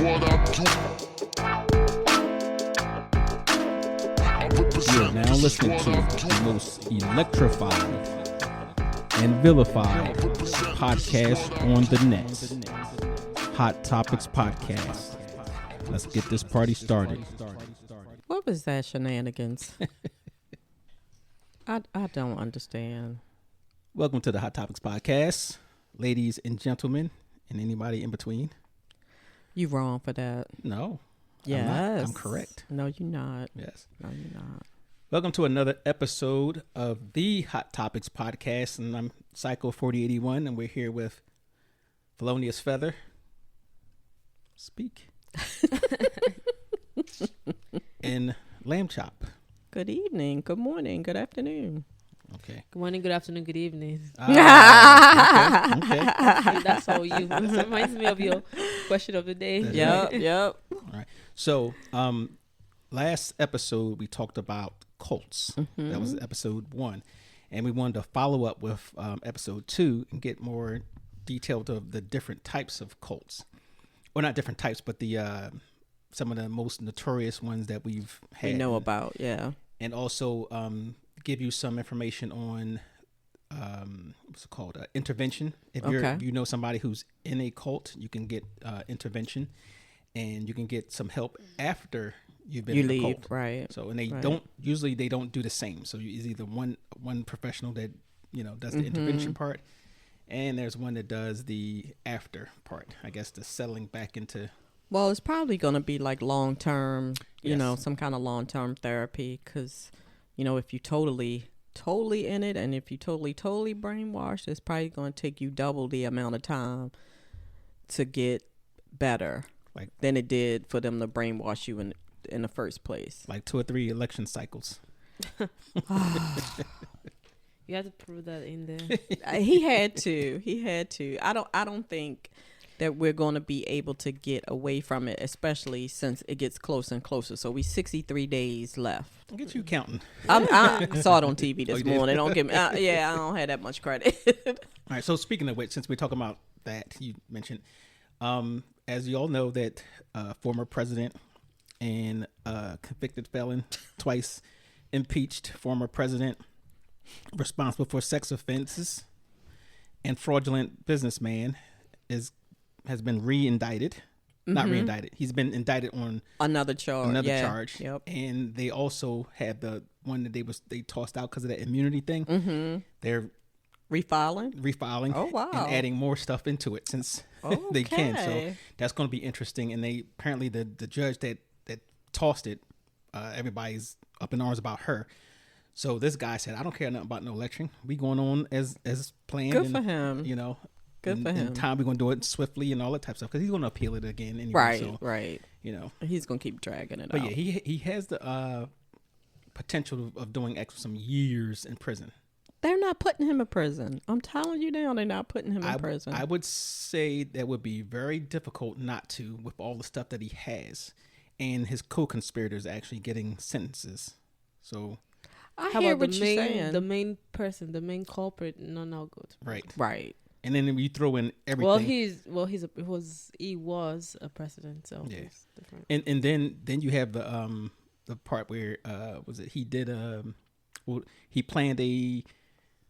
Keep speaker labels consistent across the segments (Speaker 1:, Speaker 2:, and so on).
Speaker 1: You're now listening to the most electrified and vilified podcast on the net, Hot Topix Podcast. Let's get this party started.
Speaker 2: What was that shenanigans? I don't understand.
Speaker 1: Welcome to the Hot Topix Podcast, ladies and gentlemen, and anybody in between.
Speaker 2: You wrong for that.
Speaker 1: No.
Speaker 2: Yes.
Speaker 1: I'm correct.
Speaker 2: No, you're not.
Speaker 1: Yes.
Speaker 2: No, you're not.
Speaker 1: Welcome to another episode of the Hot Topix Podcast, and I'm Psycho 4081, and we're here with Felonious Feather. Speak. And Lamb Chop.
Speaker 2: Good evening, good morning, good afternoon.
Speaker 1: Okay.
Speaker 3: Good morning, good afternoon, good evening.
Speaker 1: Okay.
Speaker 3: That's all you. It reminds me of your question of the day.
Speaker 2: Yep.
Speaker 1: All right. So, last episode we talked about cults.
Speaker 2: Mm-hmm.
Speaker 1: That was episode 1, and we wanted to follow up with episode 2 and get more detailed of the different types of cults. Well, not different types, but the some of the most notorious ones that we've had.
Speaker 2: We know about, yeah.
Speaker 1: And also give you some information on what's it called, intervention. If you know somebody who's in a cult, you can get intervention, and you can get some help after you've been in a cult.
Speaker 2: Right?
Speaker 1: So, and they
Speaker 2: right.
Speaker 1: don't usually do the same. So it's either one professional that does the intervention part, and there's one that does the after part. I guess the settling back into.
Speaker 2: Well, it's probably going to be like long term,
Speaker 1: Yes.
Speaker 2: some kind of long term therapy, because if you totally in it, and if you totally brainwashed, it's probably going to take you double the amount of time to get better than it did for them to brainwash you in the first place.
Speaker 1: Like 2 or 3 election cycles.
Speaker 3: You have to prove that in there.
Speaker 2: He had to. I don't think that we're going to be able to get away from it, especially since it gets closer and closer. So we 63 days left.
Speaker 1: I'll get you counting.
Speaker 2: I saw it on TV this
Speaker 1: did?
Speaker 2: morning. Don't give me. I don't have that much credit.
Speaker 1: All right. So speaking of which, since we're talking about that, you mentioned, as you all know, that former president and convicted felon, twice impeached former president, responsible for sex offenses, and fraudulent businessman has been re-indicted. Not re-indicted. He's been indicted on
Speaker 2: another charge.
Speaker 1: Yep. And they also had the one that they tossed out because of that immunity thing. Mm-hmm. They're refiling.
Speaker 2: Oh, wow.
Speaker 1: And adding more stuff into it since they can. So that's going to be interesting. And they apparently the judge that tossed it, everybody's up in arms about her. So this guy said, "I don't care nothing about no election. We going on as planned."
Speaker 2: Good for him. Good for him.
Speaker 1: In time, we're going to do it swiftly and all that type of stuff because he's going to appeal it again anyway.
Speaker 2: Right. He's going to keep dragging it out.
Speaker 1: But yeah, he has the potential of doing some years in prison.
Speaker 2: They're not putting him in prison. I'm telling you now, they're not putting him in prison.
Speaker 1: I would say that would be very difficult not to, with all the stuff that he has, and his co-conspirators actually getting sentences. So
Speaker 2: I hear what you're saying.
Speaker 3: The main person, the main culprit, no good.
Speaker 1: Right. And then you throw in everything.
Speaker 3: He was a president, so it's different.
Speaker 1: And then you have the part where he did he planned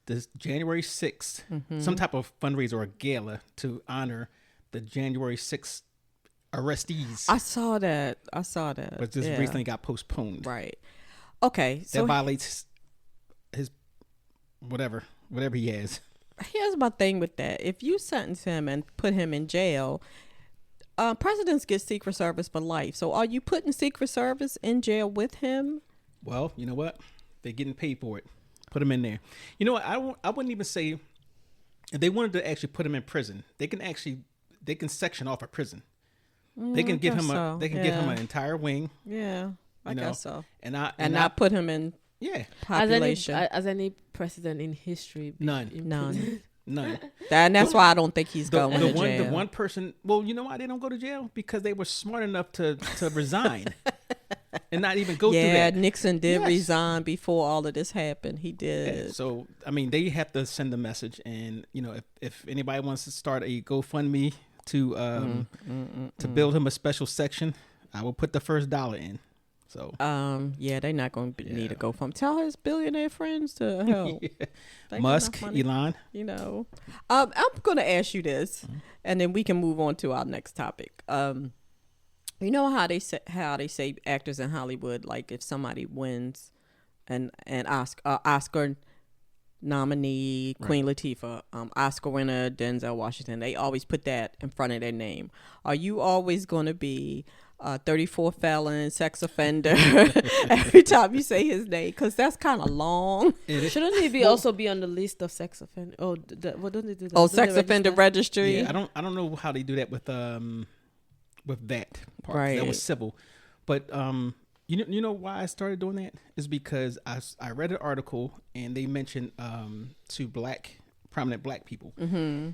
Speaker 1: this January 6th some type of fundraiser or a gala to honor the January 6th arrestees.
Speaker 2: I saw that.
Speaker 1: But this recently got postponed.
Speaker 2: Right. Okay. So
Speaker 1: that violates his whatever he has.
Speaker 2: Here's my thing with that. If you sentence him and put him in jail, presidents get Secret Service for life. So are you putting Secret Service in jail with him?
Speaker 1: Well, you know what? They're getting paid for it. Put him in there. You know what? I wouldn't even say if they wanted to actually put him in prison. They can section off a prison. They can give him give him an entire wing.
Speaker 2: Yeah, I guess so.
Speaker 1: And
Speaker 2: not put him in.
Speaker 1: Yeah.
Speaker 2: Population.
Speaker 3: As any president in history.
Speaker 1: None.
Speaker 2: And that's why I don't think he's going to jail.
Speaker 1: The one person, well, you know why they don't go to jail? Because they were smart enough to resign and not even go through that.
Speaker 2: Yeah, Nixon did resign before all of this happened. He did.
Speaker 1: Yeah, so, I mean, they have to send a message. And, if anybody wants to start a GoFundMe to build him a special section, I will put the first $1 in. So
Speaker 2: yeah, they're not going to need a GoFundMe. Tell his billionaire friends to help.
Speaker 1: Musk, Elon.
Speaker 2: You know, I'm going to ask you this, and then we can move on to our next topic. You know how they say actors in Hollywood, like if somebody wins an Oscar nominee, Queen Latifah, Oscar winner Denzel Washington, they always put that in front of their name. Are you always going to be 34 felon, sex offender every time you say his name? Because that's kind of long.
Speaker 3: Shouldn't he also be on the list of sex offender? Oh, what don't they do that?
Speaker 2: Oh, sex offender registry.
Speaker 1: Yeah, I don't know how they do that with that part.
Speaker 2: Right.
Speaker 1: That was civil, but you know why I started doing that is because I read an article and they mentioned two prominent black people.
Speaker 2: Mm-hmm.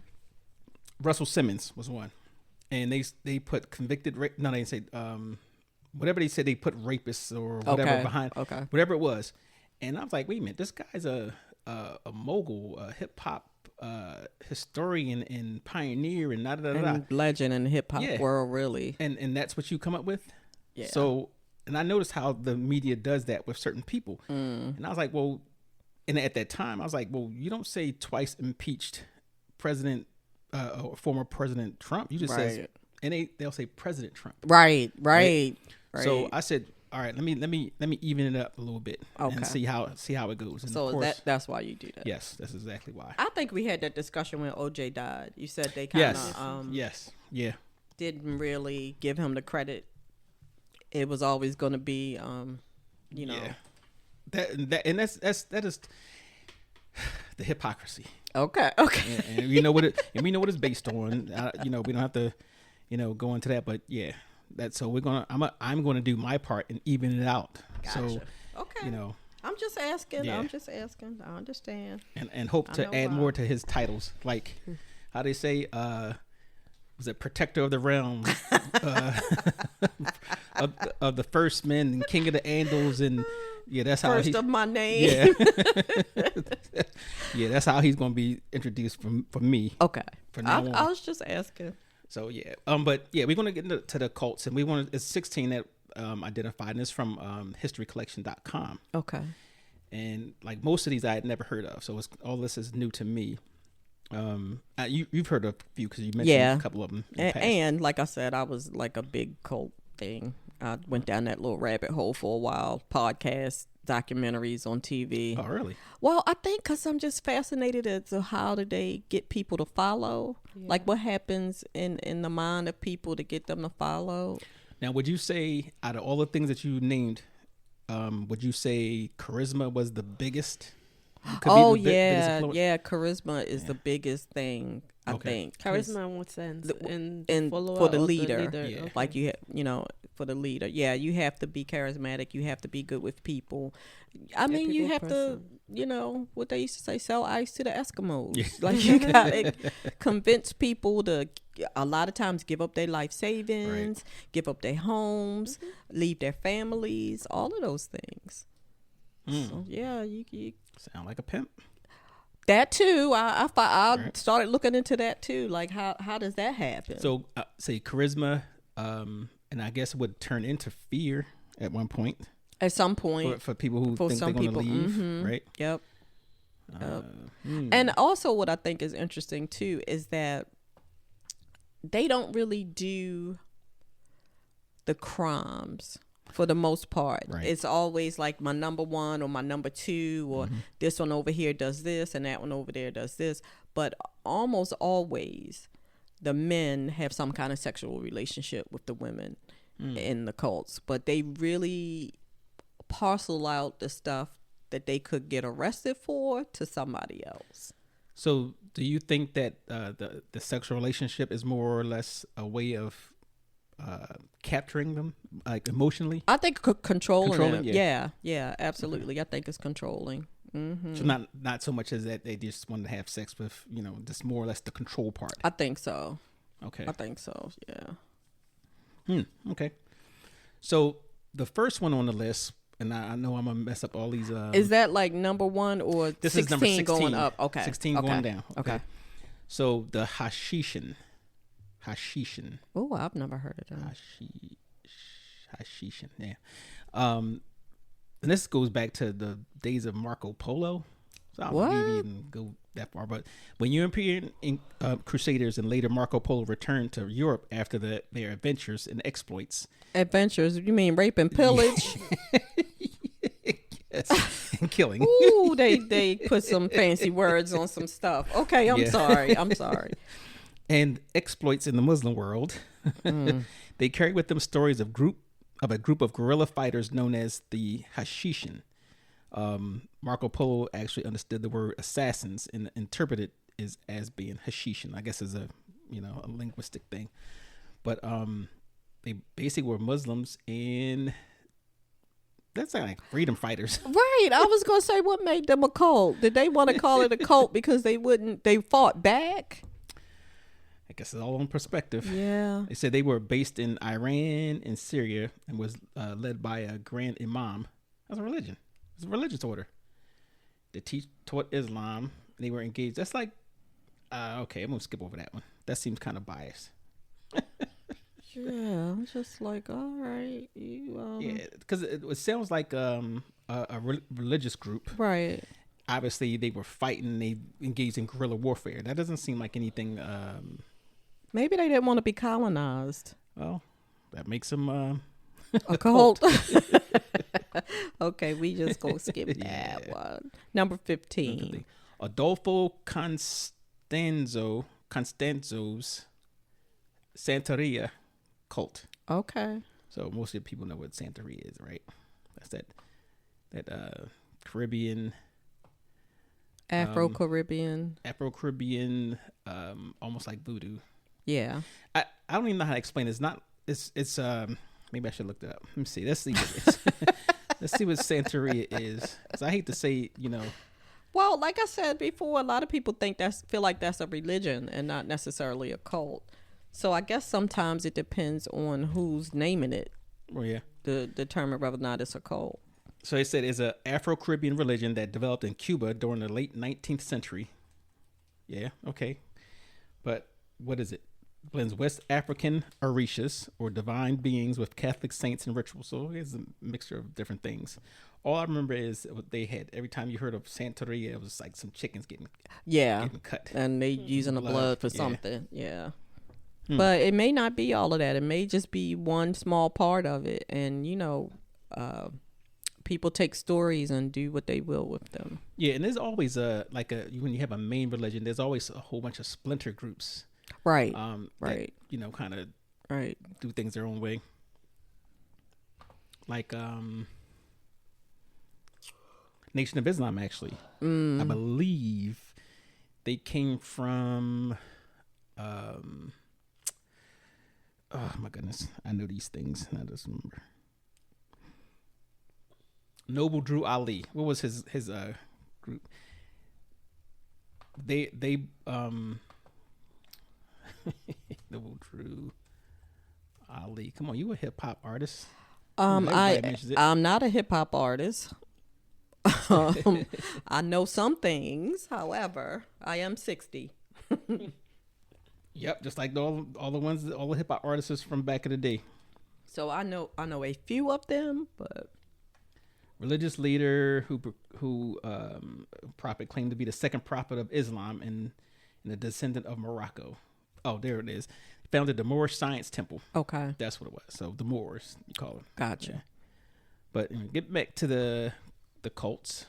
Speaker 1: Russell Simmons was one. And they put convicted rape. No, they didn't say whatever they said. They put rapists or whatever behind whatever it was. And I was like, wait a minute, this guy's a mogul, a hip hop historian and pioneer and
Speaker 2: and legend in the hip hop world, really.
Speaker 1: And that's what you come up with.
Speaker 2: Yeah.
Speaker 1: So, and I noticed how the media does that with certain people. And I was like, well, and at that time I was like, well, you don't say twice impeached president. Former President Trump. You just says, and they'll say President Trump.
Speaker 2: Right.
Speaker 1: So I said, all right, let me even it up a little bit and see how it goes. And
Speaker 2: so
Speaker 1: of course,
Speaker 2: that's why you do that.
Speaker 1: Yes, that's exactly why.
Speaker 2: I think we had that discussion when OJ died. You said they kind of didn't really give him the credit. It was always going to be, you know,
Speaker 1: that is the hypocrisy.
Speaker 2: Okay.
Speaker 1: And we know what it's based on. We don't have to, go into that. But yeah, so I'm gonna do my part and even it out.
Speaker 2: Gotcha.
Speaker 1: So
Speaker 2: okay. I'm just asking. I understand.
Speaker 1: And hope to add more to his titles, like how they say, was it Protector of the Realm, of the First Men and King of the Andals and. Yeah, that's how
Speaker 2: first of my name.
Speaker 1: Yeah, yeah, that's how he's gonna be introduced from me.
Speaker 2: Okay,
Speaker 1: from now on.
Speaker 2: I was just asking.
Speaker 1: So yeah, but yeah, we're gonna get into the cults, and it's 16 that identified, and it's from historycollection.com.
Speaker 2: Okay,
Speaker 1: and like most of these I had never heard of, so all this is new to me. You've heard of a few because you mentioned a couple of them.
Speaker 2: And like I said, I was like a big cult thing. I went down that little rabbit hole for a while. Podcasts, documentaries on TV.
Speaker 1: Oh, really?
Speaker 2: Well, I think because I'm just fascinated as to how do they get people to follow. Yeah. Like what happens in the mind of people to get them to follow.
Speaker 1: Now, would you say out of all the things that you named, would you say charisma was the biggest?
Speaker 2: Yeah. Charisma is the biggest thing. I think
Speaker 3: charisma in what sense?
Speaker 2: And for the leader, Okay. Like for the leader, you have to be charismatic. You have to be good with people. I mean, you have to, what they used to say, sell ice to the Eskimos. Yeah. Like you got to convince people to a lot of times give up their life savings, give up their homes, leave their families, all of those things. So you
Speaker 1: sound like a pimp.
Speaker 2: That too, I started looking into that too. Like how does that happen?
Speaker 1: So say charisma, and I guess it would turn into fear at one point.
Speaker 2: At some point,
Speaker 1: for people who think they're going to leave, right?
Speaker 2: Yep. And also, what I think is interesting too is that they don't really do the crimes. For the most part, It's always like my number one or my number two, or this one over here does this and that one over there does this. But almost always, the men have some kind of sexual relationship with the women in the cults. But they really parcel out the stuff that they could get arrested for to somebody else.
Speaker 1: So, do you think that the sexual relationship is more or less a way of capturing them, like emotionally?
Speaker 2: I think controlling them. Yeah, absolutely. I think it's controlling. Mm-hmm.
Speaker 1: So not so much as that they just want to have sex with, just more or less the control part.
Speaker 2: I think so.
Speaker 1: Okay.
Speaker 2: I think so. Yeah.
Speaker 1: Okay. So the first one on the list, and I know I'm gonna mess up all these.
Speaker 2: Is that like number one or
Speaker 1: this
Speaker 2: 16
Speaker 1: is number 16
Speaker 2: going up? Okay.
Speaker 1: 16 going down. Okay. So the Hashishin. Hashishin.
Speaker 2: Oh, I've never heard of them.
Speaker 1: Hashishin, yeah. And this goes back to the days of Marco Polo. So I don't know if you even go that far, but when European crusaders and later Marco Polo returned to Europe after their adventures and exploits.
Speaker 2: Adventures? You mean rape and pillage?
Speaker 1: Yes, and killing.
Speaker 2: Ooh, they put some fancy words on some stuff. Okay, I'm sorry.
Speaker 1: And exploits in the Muslim world. They carry with them stories of a group of guerrilla fighters known as the Hashishin. Marco Polo actually understood the word assassins and interpreted it as being Hashishin. I guess is a linguistic thing, but they basically were Muslims and that's like freedom fighters.
Speaker 2: Right. I was gonna say, what made them a cult? Did they want to call it a cult because they fought back?
Speaker 1: I guess it's all on perspective.
Speaker 2: Yeah.
Speaker 1: They said they were based in Iran and Syria and was led by a grand imam. That's a religion. It's a religious order. They taught Islam. They were engaged. That's like, okay, I'm going to skip over that one. That seems kind of biased.
Speaker 2: Yeah, I'm just like, all right.
Speaker 1: Yeah, because it sounds like a religious group.
Speaker 2: Right.
Speaker 1: Obviously, they were fighting. They engaged in guerrilla warfare. That doesn't seem like anything.
Speaker 2: Maybe they didn't want to be colonized.
Speaker 1: Well, that makes them
Speaker 2: a cult. Okay, we just go skip that one. Number 15.
Speaker 1: Adolfo Constanzo's Santeria cult.
Speaker 2: Okay.
Speaker 1: So most of the people know what Santeria is, right? That's that Caribbean,
Speaker 2: Afro-Caribbean,
Speaker 1: almost like voodoo.
Speaker 2: Yeah.
Speaker 1: I don't even know how to explain it. It's maybe I should look that up. Let me see. Let's see what it is. Let's see what Santeria is. 'Cause I hate to say,
Speaker 2: Well, like I said before, a lot of people feel like that's a religion and not necessarily a cult. So I guess sometimes it depends on who's naming it.
Speaker 1: Oh yeah.
Speaker 2: To determine whether or not it's a cult.
Speaker 1: So they said it's an Afro-Caribbean religion that developed in Cuba during the late 19th century. Yeah, okay. But what is it? Blends West African orishas or divine beings with Catholic saints and rituals. So it's a mixture of different things. All I remember is what they had. Every time you heard of Santeria, it was like some chickens getting cut.
Speaker 2: And they using the blood for something. Yeah. But it may not be all of that. It may just be one small part of it. And, people take stories and do what they will with them.
Speaker 1: Yeah, and there's always when you have a main religion, there's always a whole bunch of splinter groups.
Speaker 2: Right.
Speaker 1: Right. That, kind of do things their own way. Like Nation of Islam, actually. I believe they came from oh my goodness, I know these things. I just remember. Noble Drew Ali. What was his group? They Noble Drew Ali. Come on, you a hip hop artist?
Speaker 2: I'm not a hip hop artist. I know some things. However, I am 60.
Speaker 1: Yep, just like all the hip hop artists from back in the day.
Speaker 2: So I know a few of them, but
Speaker 1: religious leader who prophet claimed to be the second prophet of Islam and a descendant of Morocco. Oh, there it is. Founded the Moorish Science Temple.
Speaker 2: Okay,
Speaker 1: that's what it was. So the Moors, you call them.
Speaker 2: Gotcha.
Speaker 1: Yeah. But get back to the cults.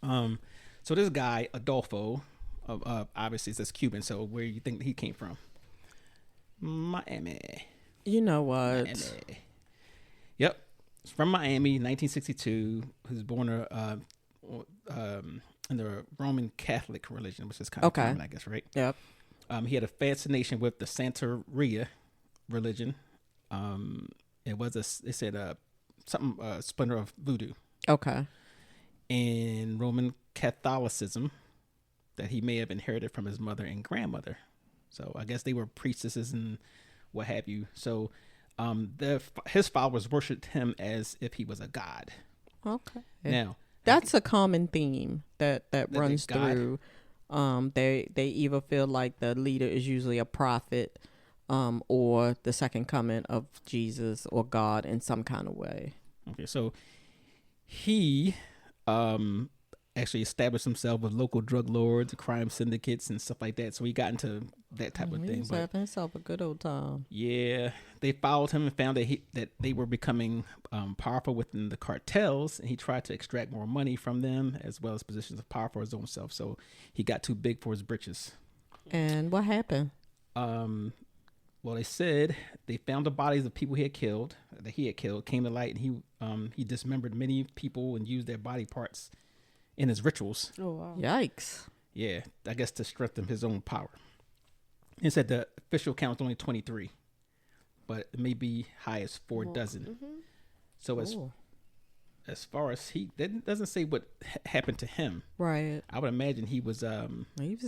Speaker 1: So this guy Adolfo, obviously it's Cuban. So where do you think he came from? Miami.
Speaker 2: You know what?
Speaker 1: Miami. Yep. He's from Miami, 1962. He was born in the Roman Catholic religion, which is kind of common, I guess, right?
Speaker 2: Yep.
Speaker 1: He had a fascination with the Santeria religion. It was they said something splinter of voodoo.
Speaker 2: Okay.
Speaker 1: And Roman Catholicism that he may have inherited from his mother and grandmother. So I guess they were priestesses and what have you. So his followers worshipped him as if he was a god.
Speaker 2: Okay.
Speaker 1: Now
Speaker 2: that's a common theme that runs through They either feel like the leader is usually a prophet, or the second coming of Jesus or God in some kind of way.
Speaker 1: Okay, so he actually established himself with local drug lords, crime syndicates, and stuff like that. So he got into that type of
Speaker 2: He
Speaker 1: thing.
Speaker 2: was
Speaker 1: But
Speaker 2: having himself a good old time.
Speaker 1: yeah, they followed him and found that they were becoming powerful within the cartels, and he tried to extract more money from them as well as positions of power for his own self. So he got too big for his britches.
Speaker 2: And what happened?
Speaker 1: Well, they said they found the bodies of people that he had killed, came to light, and he dismembered many people and used their body parts in his rituals.
Speaker 3: Oh wow!
Speaker 2: Yikes.
Speaker 1: Yeah, I guess to strengthen his own power. He said the official count is only 23, but it may be high as 4 dozen.
Speaker 3: Mm-hmm.
Speaker 1: So as far as that doesn't say what happened to him.
Speaker 2: Right.
Speaker 1: I would imagine he was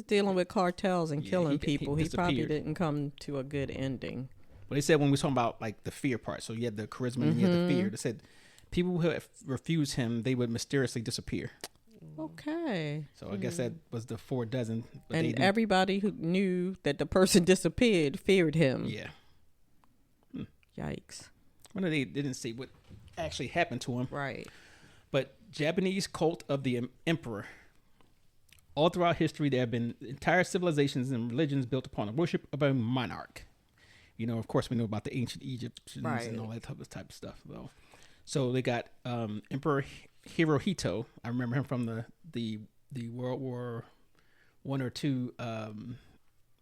Speaker 2: dealing with cartels and killing
Speaker 1: he
Speaker 2: people. He probably
Speaker 1: disappeared.
Speaker 2: didn't come to a good ending.
Speaker 1: But they said when we were talking about like the fear part, so you had the charisma and you had the fear. They said people who refused him, they would mysteriously disappear.
Speaker 2: Okay.
Speaker 1: So I guess that was the 4 dozen. But
Speaker 2: And everybody who knew that the person disappeared feared him.
Speaker 1: Yeah.
Speaker 2: Yikes.
Speaker 1: Well, they didn't say what actually happened to him.
Speaker 2: Right.
Speaker 1: But Japanese cult of the emperor. All throughout history, there have been entire civilizations and religions built upon the worship of a monarch. You know, of course, we know about the ancient Egyptians and all that type of stuff, though. So they got Emperor Hirohito. I remember him from the World War I or II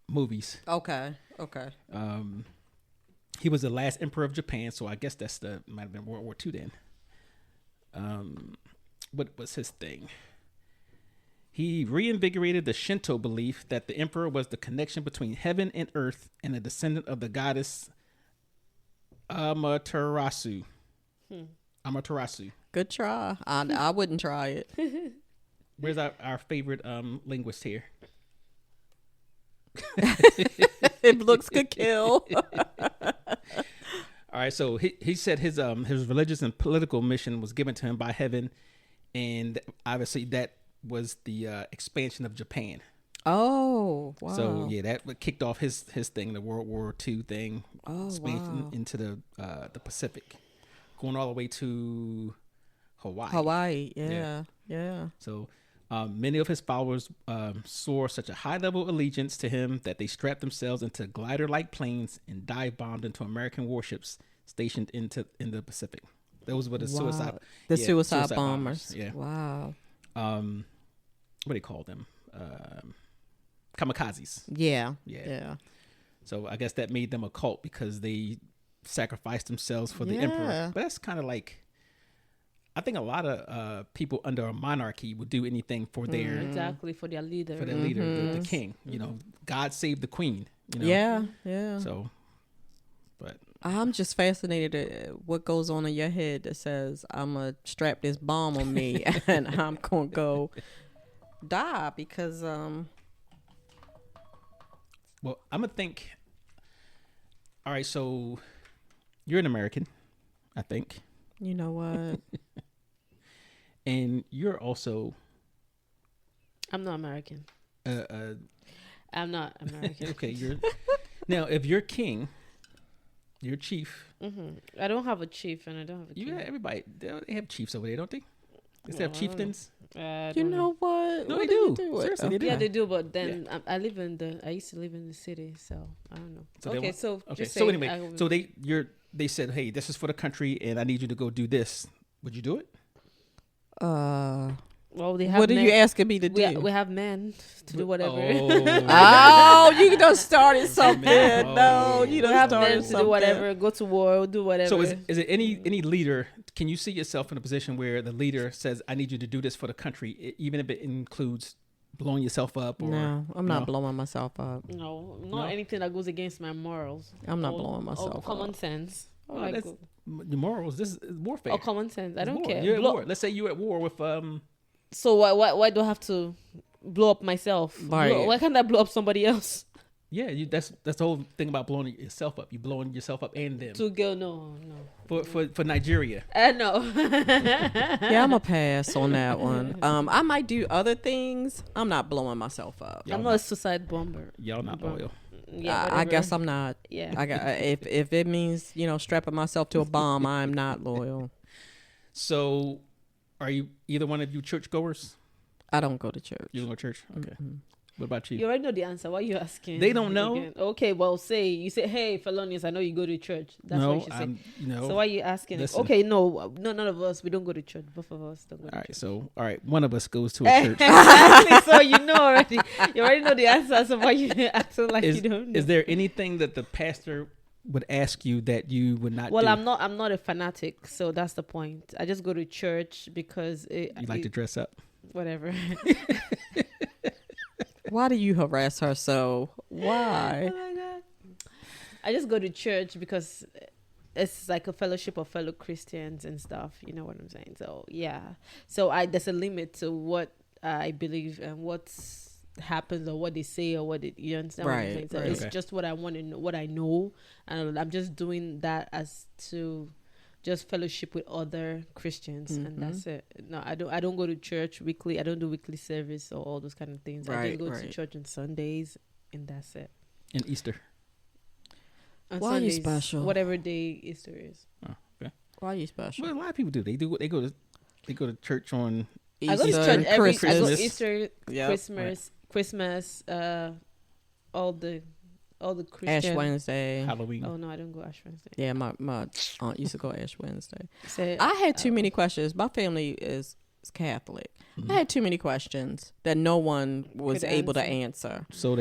Speaker 1: movies.
Speaker 2: Okay.
Speaker 1: He was the last emperor of Japan, so I guess might have been World War II then. What was his thing? He reinvigorated the Shinto belief that the emperor was the connection between heaven and earth and a descendant of the goddess Amaterasu. Amaterasu.
Speaker 2: Good try. I wouldn't try it.
Speaker 1: Where's our favorite linguist here?
Speaker 2: If looks could kill.
Speaker 1: All right, so he said his religious and political mission was given to him by heaven, and obviously that was the expansion of Japan.
Speaker 2: Oh, wow.
Speaker 1: So yeah, that kicked off his thing, the World War II thing, expansion into the Pacific, going all the way to Hawaii.
Speaker 2: Yeah.
Speaker 1: So many of his followers swore such a high level of allegiance to him that they strapped themselves into glider-like planes and dive bombed into American warships stationed in the Pacific. Those were the suicide
Speaker 2: bombers.
Speaker 1: Yeah.
Speaker 2: Wow.
Speaker 1: What do they call them? Kamikazes.
Speaker 2: Yeah.
Speaker 1: So I guess that made them a cult because they sacrificed themselves for the emperor. But that's kind of like, I think a lot of people under a monarchy would do anything for their
Speaker 3: for their leader,
Speaker 1: the king. You know, God save the queen. You know?
Speaker 2: Yeah.
Speaker 1: So, but
Speaker 2: I'm just fascinated at what goes on in your head that says I'm gonna strap this bomb on me and I'm gonna go die because
Speaker 1: well, I'm gonna think. All right, so you're an American, I think.
Speaker 2: You know what?
Speaker 1: And you're also.
Speaker 3: I'm not American. I'm not American.
Speaker 1: Okay, you're. Now, if you're king, you're chief.
Speaker 3: Mm-hmm. I don't have a chief, and I don't have a king.
Speaker 1: Yeah, everybody they have chiefs over there, don't they? They have chieftains.
Speaker 2: You know what?
Speaker 1: No,
Speaker 2: what
Speaker 1: they do.
Speaker 2: Seriously,
Speaker 1: they do.
Speaker 3: Yeah, they do. But then I used to live in the city, so I don't know.
Speaker 1: So anyway, so they said, hey, this is for the country, and I need you to go do this. Would you do it?
Speaker 3: Well, they have.
Speaker 2: What are you asking me to do?
Speaker 3: We have men to do whatever.
Speaker 2: Oh, you done started something. No, you done
Speaker 3: have
Speaker 2: started
Speaker 3: men to
Speaker 2: something.
Speaker 3: do whatever, go to war, do whatever.
Speaker 1: So is it any leader? Can you see yourself in a position where the leader says, I need you to do this for the country, even if it includes blowing yourself up? Or,
Speaker 2: no, I'm not blowing myself up.
Speaker 3: No, not anything that goes against my morals.
Speaker 2: I'm not blowing myself up.
Speaker 3: Common sense.
Speaker 1: That's your morals. This is warfare.
Speaker 3: Or common sense. I don't care.
Speaker 1: You're at war. Let's say you're at war with
Speaker 3: So why do I have to blow up myself?
Speaker 2: Right.
Speaker 3: Why can't I blow up somebody else?
Speaker 1: Yeah, that's the whole thing about blowing yourself up. You blowing yourself up and them.
Speaker 3: To go, no.
Speaker 1: For Nigeria.
Speaker 3: No.
Speaker 2: Yeah, I'm a pass on that one. I might do other things. I'm not blowing myself up.
Speaker 3: I'm not a suicide bomber.
Speaker 1: Y'all not loyal.
Speaker 3: Yeah,
Speaker 2: I guess I'm not.
Speaker 3: Yeah.
Speaker 2: I got if it means strapping myself to a bomb, I'm not loyal.
Speaker 1: So, are you either one of you churchgoers?
Speaker 2: I don't go to church.
Speaker 1: You don't go to church? Okay. Mm-hmm. What about you?
Speaker 3: You already know the answer. Why are you asking?
Speaker 1: They don't know.
Speaker 3: Again? Okay, well, you say, hey, Felonious, I know you go to church. That's what you should say. So why are you asking?
Speaker 1: Listen.
Speaker 3: Okay, no, none of us, we don't go to church. Both of us don't go to church.
Speaker 1: All right, one of us goes to a church.
Speaker 3: Exactly, so you know already. You already know the answer, so why you acting like you don't know?
Speaker 1: Is there anything that the pastor would ask you that you would not do?
Speaker 3: I'm not a fanatic, so that's the point. I just go to church because
Speaker 1: you like to dress up.
Speaker 3: Whatever.
Speaker 2: Why do you harass her so? Why?
Speaker 3: Oh my God. I just go to church because it's like a fellowship of fellow Christians and stuff. You know what I'm saying? So yeah. So there's a limit to what I believe and what happens or what they say or you understand what I'm saying? So it's just what I want to know, what I know, and I'm just doing that as to just fellowship with other Christians, and that's it. No, I don't go to church weekly. I don't do weekly service or all those kind of things. I just go to church on Sundays, and that's it.
Speaker 1: And Easter.
Speaker 3: On
Speaker 2: Why
Speaker 3: Sundays,
Speaker 2: are you special?
Speaker 3: Whatever day Easter is.
Speaker 1: Oh, okay.
Speaker 2: Why are you special?
Speaker 1: Well, a lot of people do. They go to church on
Speaker 2: Easter,
Speaker 3: I go to church
Speaker 2: Christmas.
Speaker 3: I go Easter,
Speaker 2: Yep.
Speaker 3: Christmas, all the Christian.
Speaker 2: Ash Wednesday.
Speaker 1: Halloween.
Speaker 3: Oh no, I don't go Ash Wednesday.
Speaker 2: Yeah, my aunt used to go Ash Wednesday.
Speaker 3: So,
Speaker 2: I had too many questions. My family is Catholic.
Speaker 1: Mm-hmm.
Speaker 2: I had too many questions that no one was able to answer.
Speaker 1: So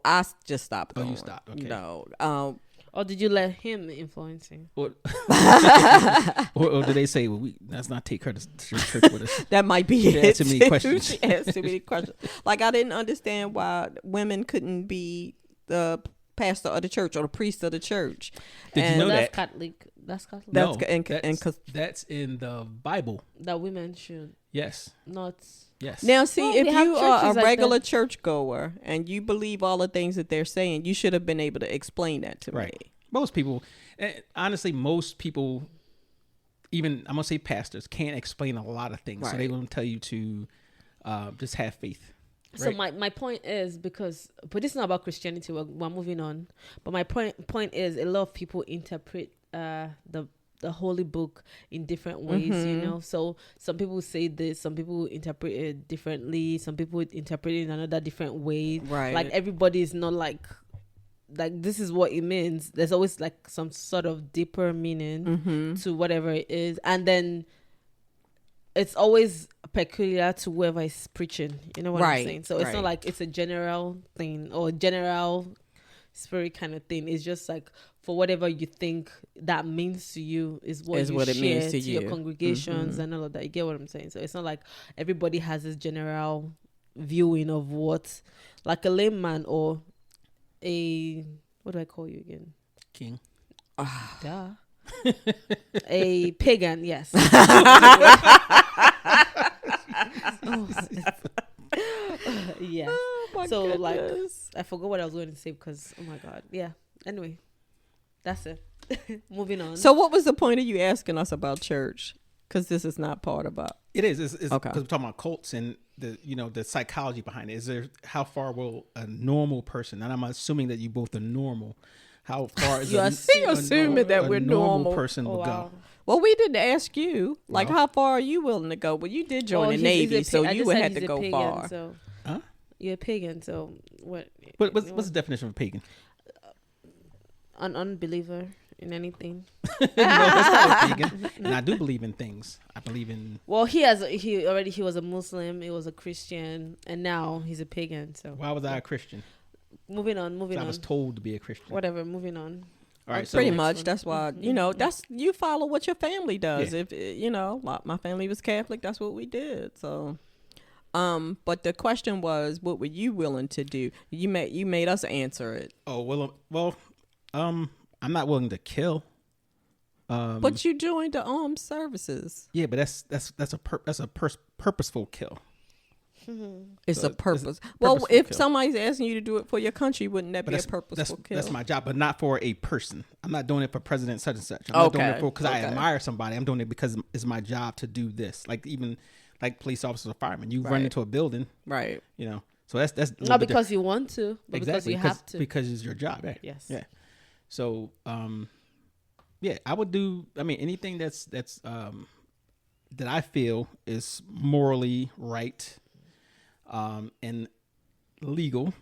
Speaker 2: I just stopped going.
Speaker 1: Oh, you stopped. Okay.
Speaker 2: No.
Speaker 3: or did you let him influence you?
Speaker 1: Or do they say, well, let's not take her to church with us?
Speaker 2: That might be
Speaker 1: She
Speaker 2: it.
Speaker 1: asked too many questions.
Speaker 2: She asked too many questions. Like, I didn't understand why women couldn't be the pastor of the church or the priest of the church.
Speaker 1: Did you know
Speaker 3: That's
Speaker 1: that?
Speaker 3: Catholic. That's Catholic.
Speaker 1: That's in the Bible.
Speaker 3: That women should
Speaker 1: Yes.
Speaker 3: not.
Speaker 1: Yes.
Speaker 2: Now, see,
Speaker 3: Well,
Speaker 2: if
Speaker 3: we have
Speaker 2: you are a
Speaker 3: churches like
Speaker 2: regular
Speaker 3: that.
Speaker 2: churchgoer and you believe all the things that they're saying, you should have been able to explain that to me.
Speaker 1: Most people, honestly, even I'm gonna say pastors, can't explain a lot of things. So they don't tell you to just have faith.
Speaker 3: So my point is but this is not about Christianity. We're moving on. But my point is a lot of people interpret the holy book in different ways, you know. So some people say this, some people interpret it differently, some people interpret it in another different way.
Speaker 2: Right.
Speaker 3: Like everybody is not like this is what it means. There's always like some sort of deeper meaning to whatever it is, and then it's always peculiar to whoever is preaching. You know what I'm saying? So it's not like it's a general thing or general spirit kind of thing. It's just like for whatever you think that means to you is what it means to your congregations and all of that. You get what I'm saying? So it's not like everybody has this general viewing of what, like a layman or what do I call you again?
Speaker 1: King.
Speaker 3: Duh. A pagan, yes. Yes.
Speaker 2: Oh,
Speaker 3: so
Speaker 2: goodness.
Speaker 3: like I forgot what I was going to say because oh my God. Yeah. Anyway, that's it. Moving on.
Speaker 2: So what was the point of you asking us about church? Because this is not part about
Speaker 1: It is. It's
Speaker 2: okay.
Speaker 1: Because we're talking about cults and the psychology behind it. Is there how far will a normal person? And I'm assuming that you both are normal. How far is
Speaker 2: assuming that we're normal
Speaker 1: person will go?
Speaker 2: Well, we didn't ask you. Like, how far are you willing to go? Well, you did join the Navy, so you would have to go
Speaker 3: pagan,
Speaker 2: far.
Speaker 3: So.
Speaker 1: Huh?
Speaker 3: You're a pagan, so what?
Speaker 1: What's the definition of a pagan?
Speaker 3: An unbeliever in anything.
Speaker 1: No, that's not a pagan. And I do believe in things. I believe in.
Speaker 3: Well, he was a Muslim, he was a Christian, and now he's a pagan. So
Speaker 1: why was I a Christian?
Speaker 3: Moving on.
Speaker 1: I was told to be a Christian.
Speaker 3: Whatever. Moving on.
Speaker 1: All right,
Speaker 2: pretty much. That's why that's you follow what your family does.
Speaker 1: Yeah.
Speaker 2: If my family was Catholic, that's what we did. So, but the question was, what were you willing to do? You made us answer it.
Speaker 1: Oh well, I'm not willing to kill.
Speaker 2: But you joined the armed services.
Speaker 1: Yeah, but that's a purposeful kill.
Speaker 2: It's
Speaker 1: So
Speaker 2: a purpose.
Speaker 1: it's
Speaker 2: Well,
Speaker 1: purposeful
Speaker 2: if
Speaker 1: kill.
Speaker 2: somebody's asking you to do it for your country, wouldn't that
Speaker 1: But
Speaker 2: be a purposeful kill?
Speaker 1: That's my job, but not for a person. I'm not doing it for President such and such. I'm not doing it because I admire somebody. I'm doing it because it's my job to do this. Like even like police officers or firemen, you run into a building,
Speaker 2: right?
Speaker 1: You know, so that's
Speaker 3: not because you want to, but
Speaker 1: exactly,
Speaker 3: because you have to,
Speaker 1: because it's your job. Right?
Speaker 3: Yes.
Speaker 1: Yeah. So, yeah, I would do. I mean, anything that's that I feel is morally right, and legal.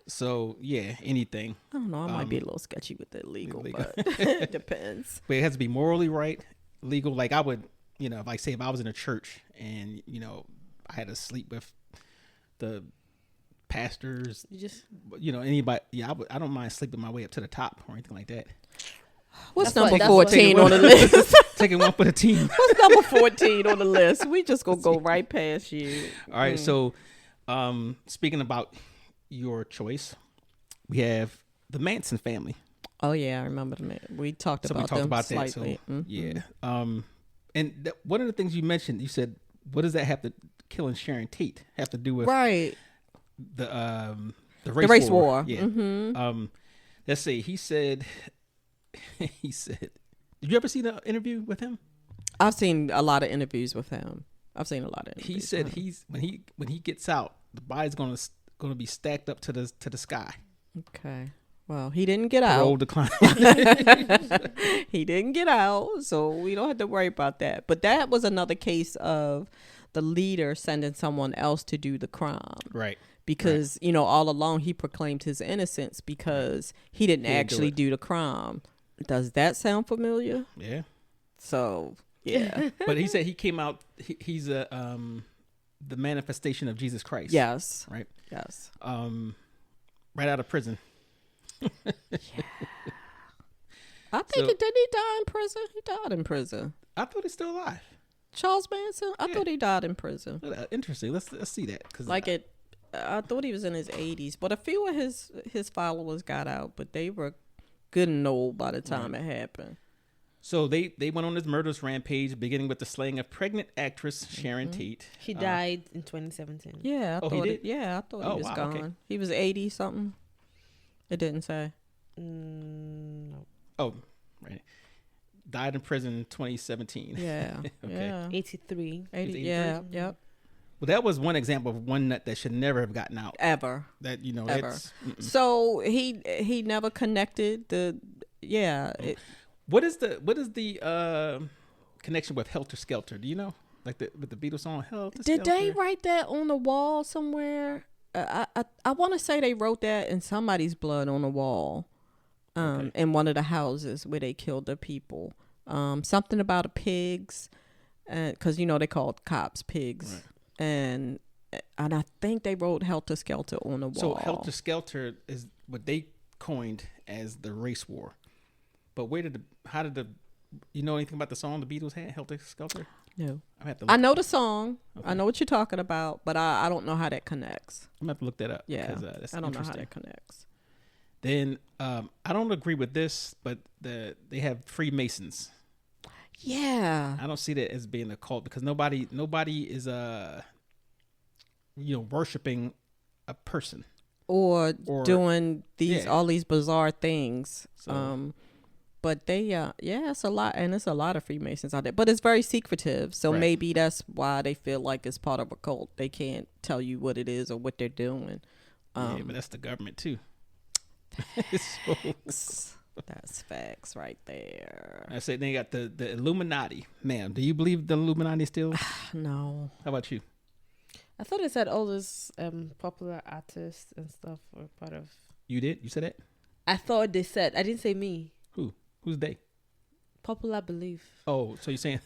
Speaker 1: So yeah, anything.
Speaker 2: I don't know. I might be a little sketchy with the legal. But it depends.
Speaker 1: But it has to be morally right, legal. Like I would, you know, like say if I was in a church and you know I had to sleep with the pastors, you know, anybody. Yeah, I don't mind sleeping my way up to the top or anything like that.
Speaker 2: What's number 14 on the list?
Speaker 1: Taking one for the team.
Speaker 2: What's number 14 on the list? We just gonna go right past you.
Speaker 1: All right. So, speaking about your choice, we have the Manson family.
Speaker 2: Oh yeah, I remember them. We talked about them slightly.
Speaker 1: That. So, yeah. And one of the things you mentioned, you said, what does that have to killing Sharon Tate have to do with the race war? Yeah.
Speaker 2: Mm-hmm.
Speaker 1: Let's see. He said. Did you ever see the interview with him?
Speaker 2: I've seen a lot of interviews with him. He
Speaker 1: said when he gets out, the body's going to be stacked up to the sky.
Speaker 2: Okay. Well, he didn't get
Speaker 1: Parole
Speaker 2: out.
Speaker 1: decline.
Speaker 2: He didn't get out, so we don't have to worry about that. But that was another case of the leader sending someone else to do the crime.
Speaker 1: Right.
Speaker 2: Because, you know, all along he proclaimed his innocence because he didn't actually do the crime. Does that sound familiar?
Speaker 1: Yeah.
Speaker 2: So, yeah.
Speaker 1: But he said he came out, he's the manifestation of Jesus Christ.
Speaker 2: Yes.
Speaker 1: Right?
Speaker 2: Yes.
Speaker 1: Right out of prison.
Speaker 2: Yeah. I think did he die in prison? He died in prison.
Speaker 1: I thought he's still alive.
Speaker 2: Charles Manson? I thought he died in prison.
Speaker 1: Interesting. Let's see that.
Speaker 2: I thought he was in his 80s, but a few of his followers got out, but they were good and old by the time it happened.
Speaker 1: So they went on this murderous rampage, beginning with the slaying of pregnant actress Sharon Tate.
Speaker 3: He died in 2017.
Speaker 2: Yeah, I thought
Speaker 1: he did?
Speaker 2: I thought he was gone. Okay. He was 80 something. It didn't say.
Speaker 3: No.
Speaker 1: Oh, right. Died in prison in 2017.
Speaker 2: Yeah.
Speaker 1: Okay.
Speaker 2: Yeah.
Speaker 3: 83.
Speaker 2: 80. Yeah. Yep.
Speaker 1: Well, that was one example of one nut that should never have gotten out.
Speaker 2: Ever.
Speaker 1: That, you know,
Speaker 2: ever.
Speaker 1: It's...
Speaker 2: So he never connected the... Yeah.
Speaker 1: What is the connection with Helter Skelter? Do you know? Like with the Beatles song Helter Skelter?
Speaker 2: Did they write that on the wall somewhere? I want to say they wrote that in somebody's blood on the wall. In one of the houses where they killed the people. Something about the pigs. Because, you know, they called cops pigs.
Speaker 1: Right. And
Speaker 2: I think they wrote Helter Skelter on the wall.
Speaker 1: So Helter Skelter is what they coined as the race war. But how did you know anything about the song the Beatles had, Helter Skelter?
Speaker 2: No. I know the song. Okay. I know what you're talking about, but I don't know how that connects.
Speaker 1: I'm going to have to look that up.
Speaker 2: Yeah,
Speaker 1: that's
Speaker 2: I don't know how that connects.
Speaker 1: Then I don't agree with this, but they have Freemasons.
Speaker 2: Yeah.
Speaker 1: I don't see that as being a cult because nobody is worshiping a person
Speaker 2: or doing all these bizarre things. So, but they it's a lot, and it's a lot of Freemasons out there, but it's very secretive, so maybe that's why they feel like it's part of a cult. They can't tell you what it is or what they're doing.
Speaker 1: Yeah, but that's the government too.
Speaker 2: That's facts right there.
Speaker 1: I said they got the Illuminati. Ma'am, do you believe the Illuminati still?
Speaker 2: No.
Speaker 1: How about you?
Speaker 3: I thought it said all those popular artists and stuff were part of.
Speaker 1: You did? You said that?
Speaker 3: I thought they said. I didn't say me.
Speaker 1: Who? Who's they?
Speaker 3: Popular belief.
Speaker 1: Oh, so you're saying?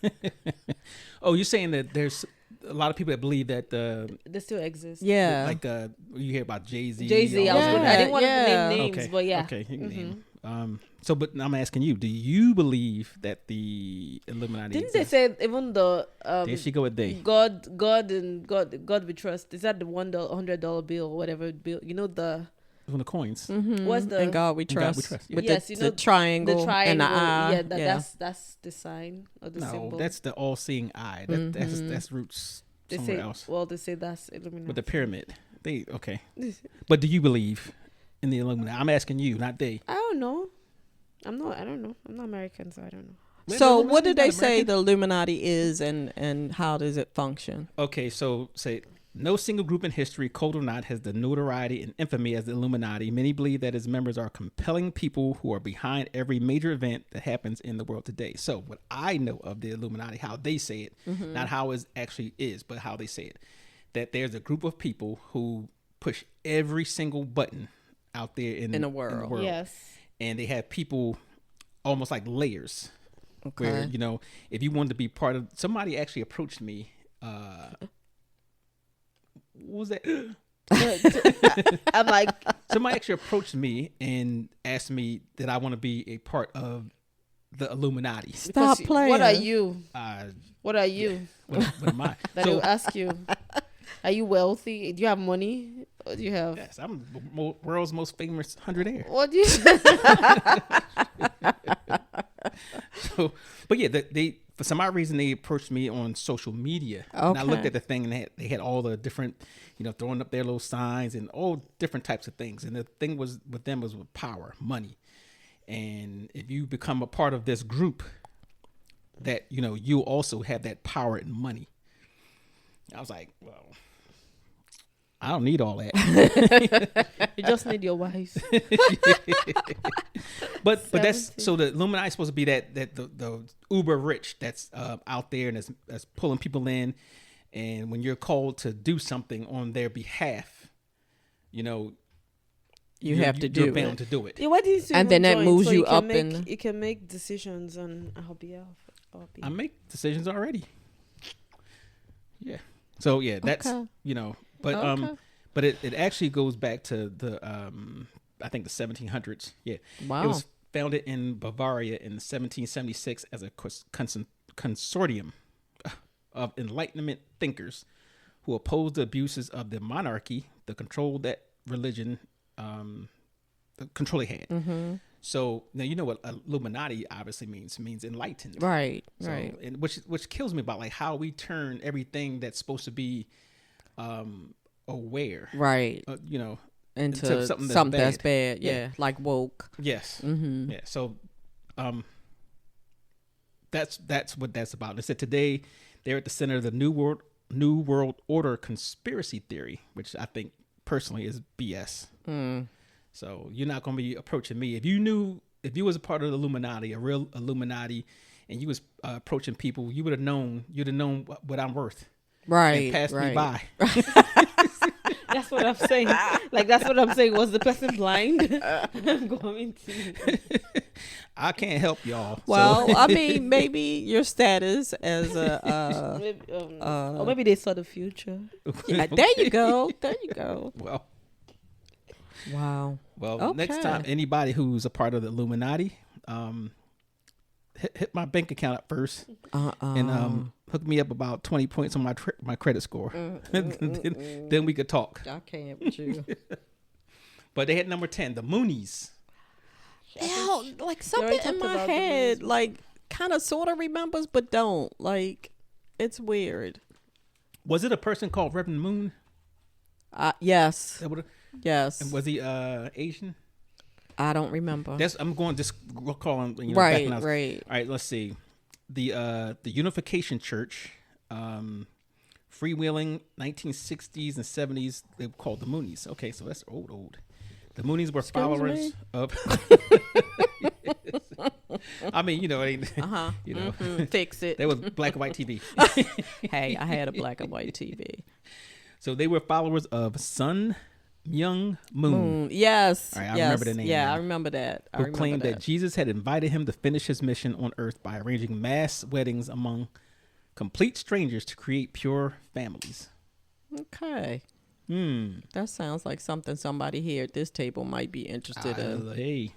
Speaker 1: You're saying that there's a lot of people that believe that
Speaker 3: they still exist.
Speaker 2: Yeah.
Speaker 1: Like you hear about Jay-Z.
Speaker 3: Jay-Z. I didn't want to name names, but yeah.
Speaker 1: Okay. You can name. But I'm asking you, do you believe that the Illuminati
Speaker 3: Didn't they say even the
Speaker 1: there she go with they
Speaker 3: God we trust? Is that the $100 bill or whatever bill? You know the
Speaker 1: one of the coins.
Speaker 2: Mm-hmm.
Speaker 3: What's the
Speaker 2: and God we trust?
Speaker 1: Yeah.
Speaker 2: With
Speaker 3: yes,
Speaker 2: the triangle and the eye.
Speaker 3: Yeah, that's the sign or the symbol.
Speaker 1: No, that's the all-seeing eye. That's roots somewhere else.
Speaker 3: Well, they say that's Illuminati.
Speaker 1: With the pyramid. Okay. But do you believe in the Illuminati? I'm asking you, not they.
Speaker 3: I don't know. I don't know. I'm not American, so I don't know.
Speaker 2: So what did they say the Illuminati is, and how does it function?
Speaker 1: Okay, so say no single group in history, cold or not, has the notoriety and infamy as the Illuminati. Many believe that its members are compelling people who are behind every major event that happens in the world today. So what I know of the Illuminati, how they say it, not how it actually is, but how they say it, that there's a group of people who push every single button out there in the world.
Speaker 3: Yes.
Speaker 1: And they have people almost like layers.
Speaker 2: Okay.
Speaker 1: Where, you know, if you wanted to be part of, somebody actually approached me. What was that?
Speaker 3: I'm like,
Speaker 1: somebody actually approached me and asked me that I want to be a part of the Illuminati.
Speaker 2: Stop playing.
Speaker 3: What are you? What are you?
Speaker 1: Yeah. What am I?
Speaker 3: That will ask you. Are you wealthy? Do you have money? Or do you have?
Speaker 1: Yes, I'm the world's most famous 100-aire.
Speaker 3: What do you?
Speaker 1: So, but yeah, they for some odd reason they approached me on social media, and I looked at the thing and they had all the different, you know, throwing up their little signs and all different types of things. And the thing was with them was with power, money, and if you become a part of this group, that you know you also have that power and money. I was like, well, I don't need all that.
Speaker 3: You just need your wives.
Speaker 1: But that's so the Illuminati is supposed to be that the uber rich that's out there and that's pulling people in, and when you're called to do something on their behalf, you know,
Speaker 2: you have to do
Speaker 1: you're bound
Speaker 2: it.
Speaker 1: to do it.
Speaker 3: Yeah, why did you
Speaker 2: And then that
Speaker 3: join?
Speaker 2: moves
Speaker 3: So
Speaker 2: you
Speaker 3: can
Speaker 2: up
Speaker 3: make, you can make decisions on our behalf.
Speaker 1: I make decisions already. Yeah. So yeah, that's you know, but but it actually goes back to the I think the 1700s. Yeah.
Speaker 2: Wow.
Speaker 1: It was founded in Bavaria in 1776 as a consortium of Enlightenment thinkers who opposed the abuses of the monarchy, the control that religion, the control they had.
Speaker 2: Mm-hmm.
Speaker 1: So now you know what Illuminati obviously means enlightened,
Speaker 2: Right?
Speaker 1: So,
Speaker 2: right.
Speaker 1: And which kills me about like how we turn everything that's supposed to be aware,
Speaker 2: Right.
Speaker 1: You know,
Speaker 2: Into something that's bad. Yeah. Like woke.
Speaker 1: Yes.
Speaker 2: Mm-hmm.
Speaker 1: Yeah. So, that's what that's about. They said today they're at the center of the New World Order conspiracy theory, which I think personally is BS. So you're not going to be approaching me if you was a part of the Illuminati, a real Illuminati, and you was approaching people, you'd have known what I'm worth,
Speaker 2: right?
Speaker 1: And passed me by.
Speaker 3: That's what I'm saying. Like that's what I'm saying. Was the person blind? I'm going to.
Speaker 1: I can't help y'all.
Speaker 2: Well,
Speaker 1: so.
Speaker 2: I mean, maybe your status as a
Speaker 3: Maybe, or maybe they saw the future.
Speaker 2: yeah, there you go. There you go.
Speaker 1: Well.
Speaker 2: Wow.
Speaker 1: Well,
Speaker 2: Okay.
Speaker 1: next time anybody who's a part of the Illuminati, hit my bank account up first and hook me up about 20 points on my credit score. Then we could talk.
Speaker 2: I can't with you.
Speaker 1: But they had number 10, the Moonies.
Speaker 2: Yeah, like something in my head, like kind of sort of remembers, but don't. Like, it's weird.
Speaker 1: Was it a person called Reverend Moon?
Speaker 2: Yes. Yes.
Speaker 1: And was he Asian?
Speaker 2: I don't remember.
Speaker 1: I'm going just calling
Speaker 2: right,
Speaker 1: back
Speaker 2: right.
Speaker 1: All right, let's see. The Unification Church, freewheeling 1960s and 70s. They were called the Moonies. Okay, so that's old. The Moonies were followers of. I mean, you know,
Speaker 2: Fix it.
Speaker 1: They was black and white TV.
Speaker 2: Hey, I had a black and white TV.
Speaker 1: So they were followers of Sun Myung Moon.
Speaker 2: Yes.
Speaker 1: All right, I remember the name.
Speaker 2: Yeah,
Speaker 1: now.
Speaker 2: I remember that.
Speaker 1: Who claimed that Jesus had invited him to finish his mission on earth by arranging mass weddings among complete strangers to create pure families.
Speaker 2: Okay. That sounds like something somebody here at this table might be interested in.
Speaker 1: Hey.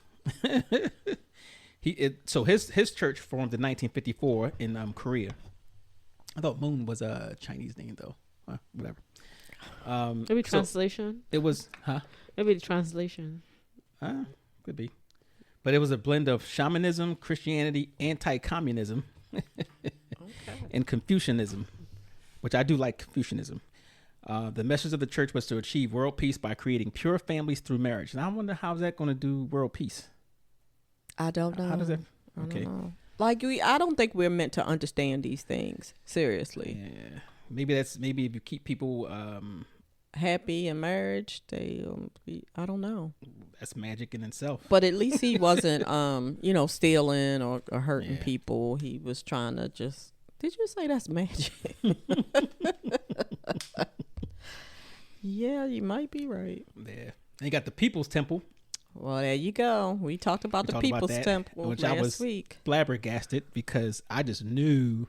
Speaker 1: So his church formed in 1954 in Korea. I thought Moon was a Chinese name though. Whatever.
Speaker 3: Maybe translation.
Speaker 1: It was,
Speaker 3: Maybe the translation.
Speaker 1: Could be. But it was a blend of shamanism, Christianity, anti-communism, and Confucianism. which I do like Confucianism. The message of the church was to achieve world peace by creating pure families through marriage. And I wonder how's that going to do world peace?
Speaker 2: I don't know.
Speaker 1: How does that?
Speaker 2: Okay. I don't know. Like I don't think we're meant to understand these things seriously.
Speaker 1: Yeah. Maybe if you keep people
Speaker 2: happy in marriage, they I don't know.
Speaker 1: That's magic in itself.
Speaker 2: But at least he wasn't stealing or hurting people. He was trying to just. Did you say that's magic? Yeah, you might be right.
Speaker 1: Yeah. And you got the People's Temple.
Speaker 2: Well, there you go. We talked about the People's Temple
Speaker 1: which
Speaker 2: last week.
Speaker 1: Flabbergasted because I just knew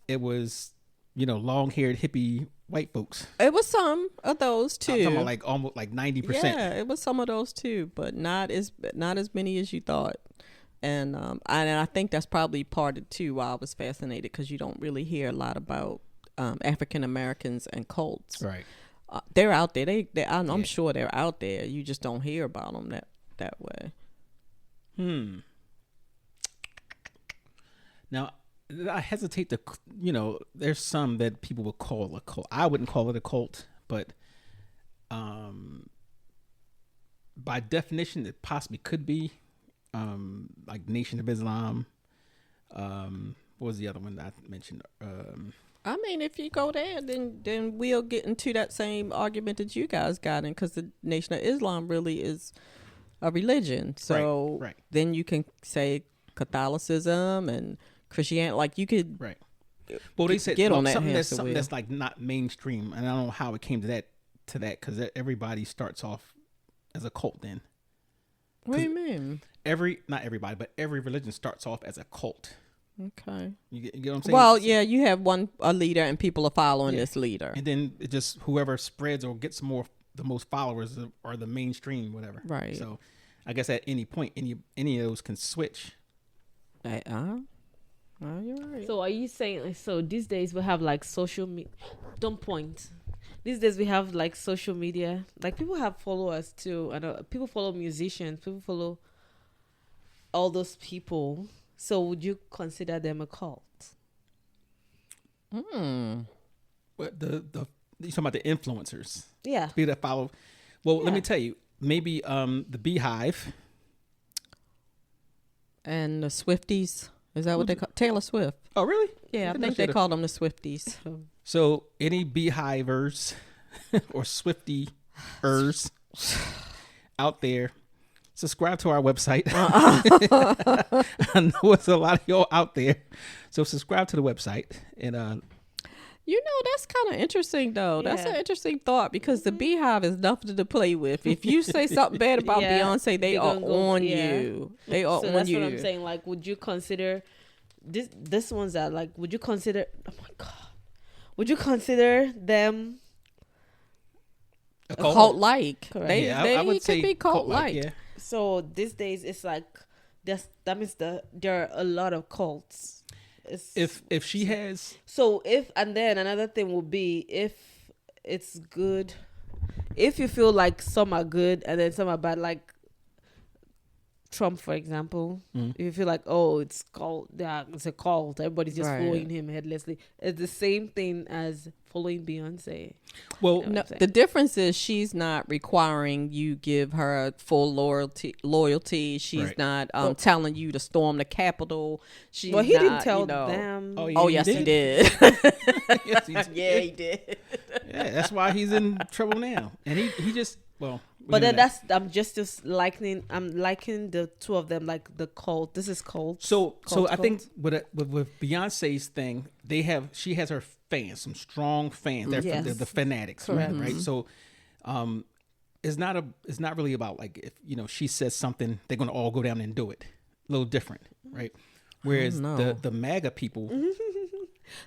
Speaker 1: it was, long-haired hippie white folks.
Speaker 2: It was some of those too.
Speaker 1: I'm talking about like almost like 90%.
Speaker 2: Yeah, it was some of those too, but not as many as you thought. And I think that's probably part of too why I was fascinated, because you don't really hear a lot about African Americans and cults.
Speaker 1: Right.
Speaker 2: They're out there. I'm sure they're out there. You just don't hear about them that way.
Speaker 1: Now, I hesitate to, there's some that people would call a cult. I wouldn't call it a cult, but by definition, it possibly could be. Like Nation of Islam. What was the other one that I mentioned?
Speaker 2: I mean, if you go there, then we'll get into that same argument that you guys got in, because the Nation of Islam really is a religion. So
Speaker 1: right.
Speaker 2: Then you can say Catholicism and Christianity. Like you could.
Speaker 1: Right. Well, they said
Speaker 2: get on that
Speaker 1: something that's like not mainstream, and I don't know how it came to that because everybody starts off as a cult then.
Speaker 2: What do you mean?
Speaker 1: Not everybody, but every religion starts off as a cult.
Speaker 2: Okay.
Speaker 1: You get what I'm saying?
Speaker 2: Well, yeah, you have a leader and people are following this leader.
Speaker 1: And then it just whoever spreads or gets the most followers are the mainstream, whatever.
Speaker 2: Right.
Speaker 1: So I guess at any point, any of those can switch.
Speaker 2: Oh, you're right.
Speaker 3: So are you saying, so these days we have like social media? Don't point. These days we have like social media. Like people have followers too. And people follow musicians. People follow all those people. So would you consider them a cult?
Speaker 1: But you're talking about the influencers.
Speaker 3: Yeah.
Speaker 1: People that follow. Well, let me tell you. Maybe the Beehive.
Speaker 2: And the Swifties. Is that what they call Taylor Swift?
Speaker 1: Oh, really?
Speaker 2: Yeah, I think they call them the Swifties.
Speaker 1: So any Beehivers or Swiftiers out there, subscribe to our website. I know it's a lot of y'all out there. So subscribe to the website. And
Speaker 2: that's kind of interesting, though. Yeah. That's an interesting thought, because the Beehive is nothing to play with. If you say something bad about Beyonce, they are on you. They are on you. So
Speaker 3: that's what I'm saying. Like, would you consider this ones that, like, would you consider, oh my God, would you consider them
Speaker 2: a cult-like?
Speaker 3: Correct.
Speaker 2: I
Speaker 1: would say
Speaker 2: be cult-like.
Speaker 1: Yeah.
Speaker 3: So these days it's like that means there are a lot of cults.
Speaker 1: If she has,
Speaker 3: so and then another thing would be, if it's good, if you feel like some are good and then some are bad, like Trump, for example. If you feel like, oh, it's a cult, everybody's just following him headlessly. It's the same thing as following Beyonce.
Speaker 1: Well,
Speaker 2: no, the difference is she's not requiring you give her full loyalty. She's not telling you to storm the Capitol. He
Speaker 3: didn't tell them.
Speaker 2: Oh, yes, he did.
Speaker 1: Yes, he did.
Speaker 2: Yeah, he did.
Speaker 1: Yeah, that's why he's in trouble now. And he just, well.
Speaker 3: But then I'm just liking the two of them, like the cult. This is cult.
Speaker 1: So I think with Beyonce's thing, she has her fans, some strong fans. They're the fanatics, right? So, it's not really about like, if she says something, they're gonna all go down and do it. A little different, right? Whereas the MAGA people.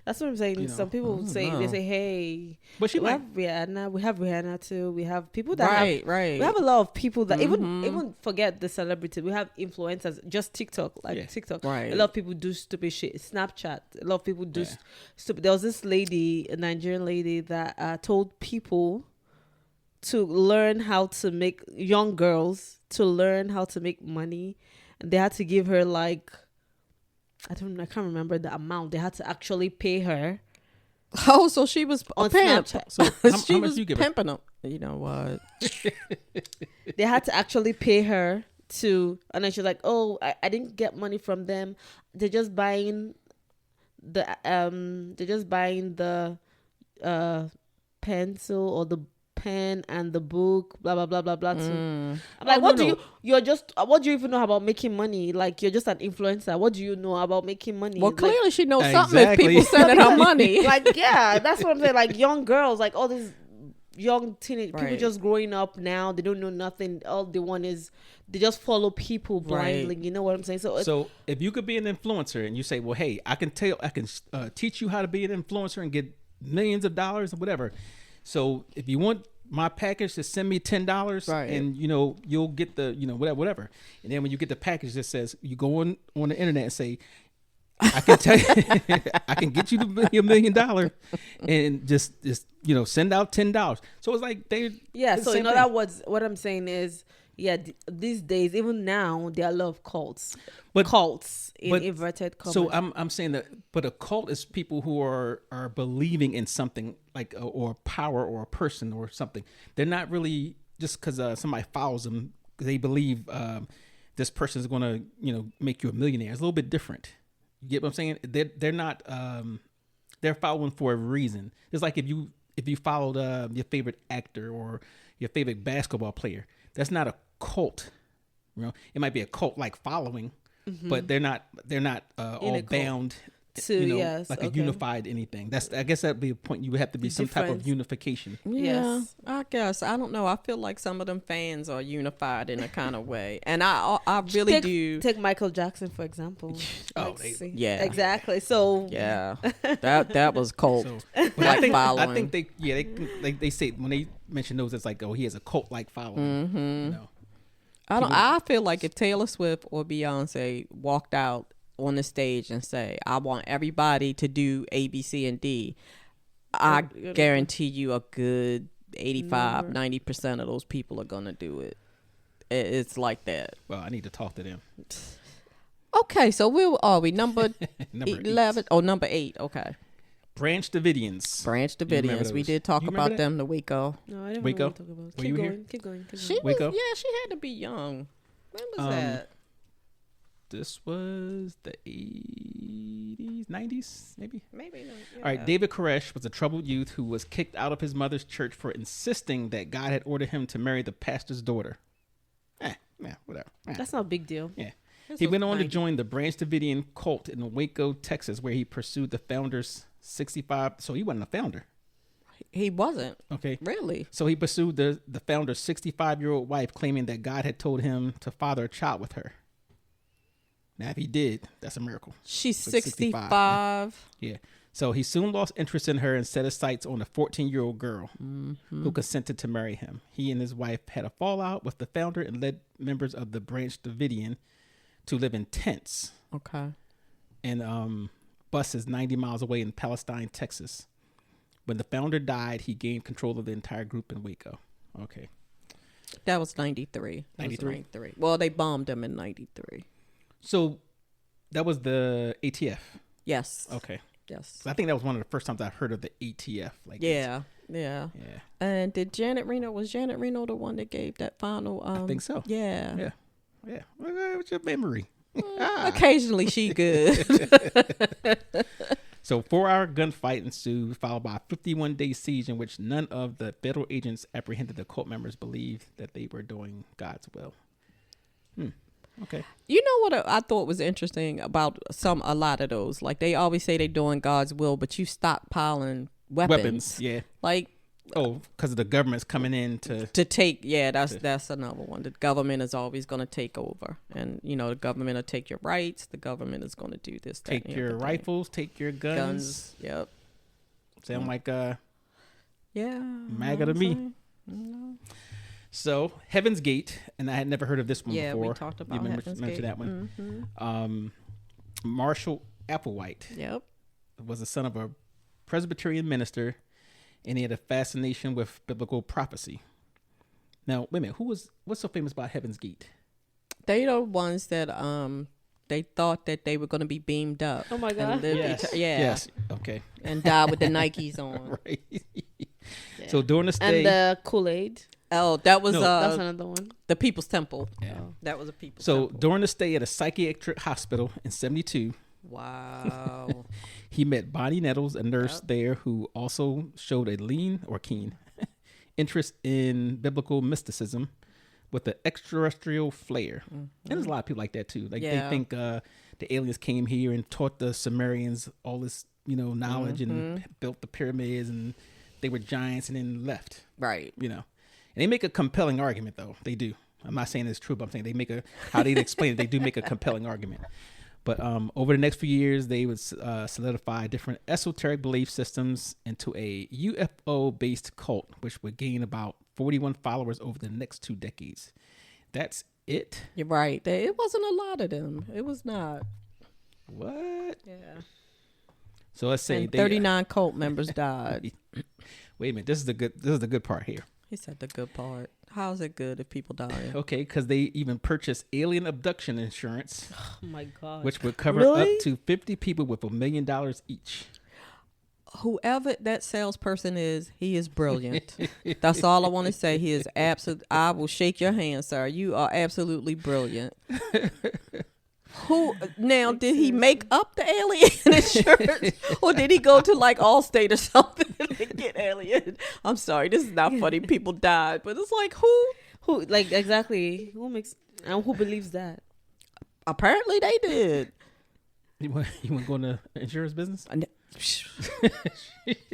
Speaker 3: That's what I'm saying. Some people say, they say, hey,
Speaker 1: but we
Speaker 3: have Rihanna too. We have people that
Speaker 2: right.
Speaker 3: We have a lot of people that even forget the celebrity. We have influencers, just TikTok, TikTok.
Speaker 2: Right.
Speaker 3: A lot of people do stupid shit. Snapchat. A lot of people do stupid. There was this lady, a Nigerian lady, that told people to learn how to make young girls to learn how to make money, and they had to give her like, I can't remember the amount. They had to actually pay her
Speaker 2: Oh, so she was a
Speaker 3: on
Speaker 2: pimp.
Speaker 3: Snapchat.
Speaker 1: So
Speaker 2: She
Speaker 1: how much
Speaker 2: was
Speaker 1: you give her?
Speaker 2: pimping them. You know what?
Speaker 3: They had to actually pay her to, and then she's like, "Oh, I didn't get money from them. They're just buying the pencil or the pen and the book, blah blah blah blah blah." Too. I'm like,
Speaker 1: Oh, no.
Speaker 3: what do you even know about making money? Like, you're just an influencer. What do you know about making money?
Speaker 2: Well,
Speaker 3: Like,
Speaker 2: clearly she knows something if
Speaker 1: Exactly.
Speaker 2: people sending her money.
Speaker 3: like, yeah, that's what I'm saying. Like, young girls, like all these young teenage people
Speaker 2: Right.
Speaker 3: just growing up now, they don't know nothing. All they want is they just follow people blindly.
Speaker 2: Right.
Speaker 3: You know what I'm saying? So,
Speaker 1: So if you could be an influencer and you say, well, hey, I can teach you how to be an influencer and get millions of dollars or whatever. So if you want my package, to send me $10,
Speaker 2: Right.
Speaker 1: and you'll get the whatever. And then when you get the package that says, you go on the internet and say, I can tell you, I can get you $1 million, and just send out $10. So it's like
Speaker 3: yeah.
Speaker 1: it's the
Speaker 3: So
Speaker 1: same
Speaker 3: in
Speaker 1: thing.
Speaker 3: other words, what I'm saying is, yeah, these days, even now, there are a lot of cults. Cults in
Speaker 1: but-
Speaker 3: inverted commas.
Speaker 1: So I'm saying that, but a cult is people who are believing in something like or power or a person or something. They're not really just because somebody follows them. They believe this person is going to make you a millionaire. It's a little bit different. You get what I'm saying? They're not. They're following for a reason. It's like if you followed your favorite actor or your favorite basketball player. That's not a cult. It might be a cult like following. But they're not all
Speaker 3: cult.
Speaker 1: bound
Speaker 3: To- yes,
Speaker 1: like a
Speaker 3: okay.
Speaker 1: unified anything. I guess that'd be a point. You would have to be some type of
Speaker 3: Difference.
Speaker 1: unification.
Speaker 2: Yeah,
Speaker 3: Yes.
Speaker 2: I guess. I don't know. I feel like some of them fans are unified in a kind of way. And I really do.
Speaker 3: Take Michael Jackson, for example.
Speaker 1: Oh,
Speaker 3: See?
Speaker 2: Yeah.
Speaker 3: Exactly. So,
Speaker 2: Yeah. That was cult.
Speaker 1: So, but
Speaker 2: Like
Speaker 1: I
Speaker 2: following.
Speaker 1: think they say when they mention those, it's like, oh, he has a cult like following.
Speaker 2: Mm-hmm. I feel like if Taylor Swift or Beyonce walked out on the stage and say, I want everybody to do A, B, C, and D, I guarantee you a good 85-90% of those people are gonna do it. It's like that.
Speaker 1: Well, I need to talk to them.
Speaker 2: Okay, so where are we? Number
Speaker 1: Number
Speaker 2: 11? Oh, number 8. Okay.
Speaker 1: Branch Davidians.
Speaker 2: Branch
Speaker 1: You remember
Speaker 2: Davidians. We
Speaker 1: those?
Speaker 2: did talk
Speaker 1: You remember
Speaker 2: about
Speaker 1: that?
Speaker 2: them the Waco.
Speaker 3: no, I didn't
Speaker 1: Waco?
Speaker 3: want to talk about.
Speaker 1: Were
Speaker 3: Keep
Speaker 1: you
Speaker 3: going.
Speaker 1: here?
Speaker 3: Keep going. Keep
Speaker 2: She
Speaker 3: going.
Speaker 2: was,
Speaker 1: Waco?
Speaker 2: yeah, she had to be young. When was that?
Speaker 1: This was the 80s, 90s, maybe.
Speaker 2: Maybe not.
Speaker 1: All right, David Koresh was a troubled youth who was kicked out of his mother's church for insisting that God had ordered him to marry the pastor's daughter. Whatever.
Speaker 3: That's not a big deal.
Speaker 1: Yeah.
Speaker 2: This
Speaker 1: He
Speaker 2: was
Speaker 1: went on to
Speaker 2: 90.
Speaker 1: join the Branch Davidian cult in Waco, Texas, where he pursued the founder's 65. So he wasn't a founder.
Speaker 2: He wasn't.
Speaker 1: Okay.
Speaker 2: Really?
Speaker 1: So he pursued the founder's 65-year-old wife, claiming that God had told him to father a child with her. Now, if he did, that's a miracle.
Speaker 2: She's
Speaker 1: So
Speaker 2: 65.
Speaker 1: Yeah. So he soon lost interest in her and set his sights on a 14-year-old girl who consented to marry him. He and his wife had a fallout with the founder and led members of the Branch Davidian to live in tents
Speaker 2: Okay.
Speaker 1: and buses 90 miles away in Palestine, Texas. When the founder died, he gained control of the entire group in Waco. Okay.
Speaker 2: That was 93. That was
Speaker 1: 93?
Speaker 2: 93. Well, they bombed him in 93.
Speaker 1: So that was the ATF.
Speaker 2: Yes.
Speaker 1: Okay.
Speaker 2: Yes.
Speaker 1: So I think that was one of the first times I heard of the ATF. Like
Speaker 2: Yeah. Yeah.
Speaker 1: Yeah.
Speaker 2: And was Janet Reno the one that gave that final?
Speaker 1: I think so.
Speaker 2: Yeah.
Speaker 1: Yeah. Yeah. What's your memory?
Speaker 2: Occasionally she good.
Speaker 1: So 4-hour gunfight ensued, followed by a 51-day siege in which none of the federal agents apprehended the cult members believed that they were doing God's will. Okay.
Speaker 2: You know what I thought was interesting about a lot of those? Like they always say they're doing God's will, but you stockpiling weapons.
Speaker 1: Yeah.
Speaker 2: Like
Speaker 1: Oh, because the government's coming in to
Speaker 2: take, yeah, that's another one. The government is always going to take over, and the government will take your rights. The government is going to do this, that,
Speaker 1: take
Speaker 2: and the
Speaker 1: your
Speaker 2: other thing.
Speaker 1: rifles, take your guns.
Speaker 2: Yep.
Speaker 1: Sound like
Speaker 2: Yeah.
Speaker 1: MAGA to me. So Heaven's Gate, and I had never heard of this one
Speaker 2: Yeah,
Speaker 1: before.
Speaker 2: we talked about
Speaker 1: You
Speaker 2: Heaven's
Speaker 1: mentioned
Speaker 2: Gate.
Speaker 1: that one.
Speaker 2: Mm-hmm.
Speaker 1: Marshall Applewhite
Speaker 2: Yep.
Speaker 1: was the son of a Presbyterian minister, and he had a fascination with biblical prophecy. Now, wait a minute, what's so famous about Heaven's Gate?
Speaker 2: They the ones that they thought that they were going to be beamed up.
Speaker 3: Oh my
Speaker 2: and
Speaker 3: God.
Speaker 2: live
Speaker 1: Yes.
Speaker 2: yeah.
Speaker 1: Yes. Okay.
Speaker 2: And died with the Nikes on.
Speaker 1: Right.
Speaker 3: Yeah.
Speaker 1: So during the stay,
Speaker 3: And the Kool-Aid.
Speaker 2: Oh, that was
Speaker 3: That's another one.
Speaker 2: the People's Temple.
Speaker 1: Yeah.
Speaker 2: That was a People's
Speaker 1: so
Speaker 2: Temple.
Speaker 1: during the stay at a psychiatric hospital in 1972,
Speaker 2: Wow.
Speaker 1: he met Bonnie Nettles, a nurse there who also showed a keen interest in biblical mysticism with an extraterrestrial flair. And there's a lot of people like that too. Like they think the aliens came here and taught the Sumerians all this, knowledge and built the pyramids, and they were giants and then left.
Speaker 2: Right.
Speaker 1: And they make a compelling argument, though. They do. I'm not saying it's true, but I'm saying how they explain it. They do make a compelling argument. But over the next few years, they would solidify different esoteric belief systems into a UFO-based cult, which would gain about 41 followers over the next 2 decades. That's it.
Speaker 2: You're right. It wasn't a lot of them. It was not.
Speaker 1: What?
Speaker 2: Yeah.
Speaker 1: So let's say
Speaker 2: And 39 cult members died.
Speaker 1: Wait a minute. This is the good part here.
Speaker 2: He said the good part. How's it good if people die?
Speaker 1: Okay, because they even purchased alien abduction insurance.
Speaker 3: Oh my God.
Speaker 1: Which would cover up to 50 people with $1 million each.
Speaker 2: Whoever that salesperson is, he is brilliant. That's all I want to say. He is absolute. I will shake your hand, sir. You are absolutely brilliant. Who now did he make up the alien insurance, or did he go to like Allstate or something and get alien? I'm sorry, this is not funny. People died, but it's like who
Speaker 3: like exactly who makes and who believes that?
Speaker 2: Apparently they did.
Speaker 1: You want to go into insurance business?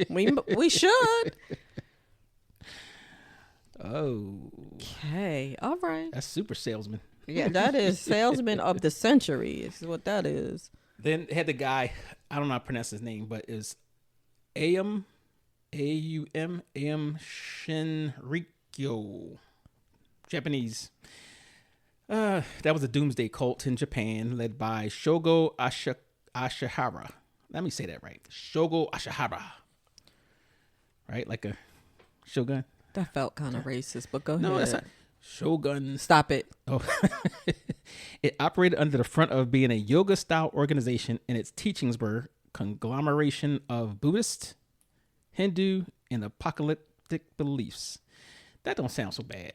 Speaker 2: We should.
Speaker 1: Oh.
Speaker 2: Okay. All right.
Speaker 1: That's super salesman.
Speaker 2: Yeah, that is salesman of the century. Is what that is.
Speaker 1: Then had the guy, I don't know how to pronounce his name, but it's Aum Shinrikyo. Japanese. That was a doomsday cult in Japan led by Shogo Ashihara. Let me say that right. Shogo Ashihara. Right? Like a shogun?
Speaker 2: That felt kind of racist, but go ahead.
Speaker 1: No, that's not. Shogun.
Speaker 2: Stop it.
Speaker 1: Oh. It operated under the front of being a yoga-style organization, and its teachings were conglomeration of Buddhist, Hindu, and apocalyptic beliefs. That don't sound so bad.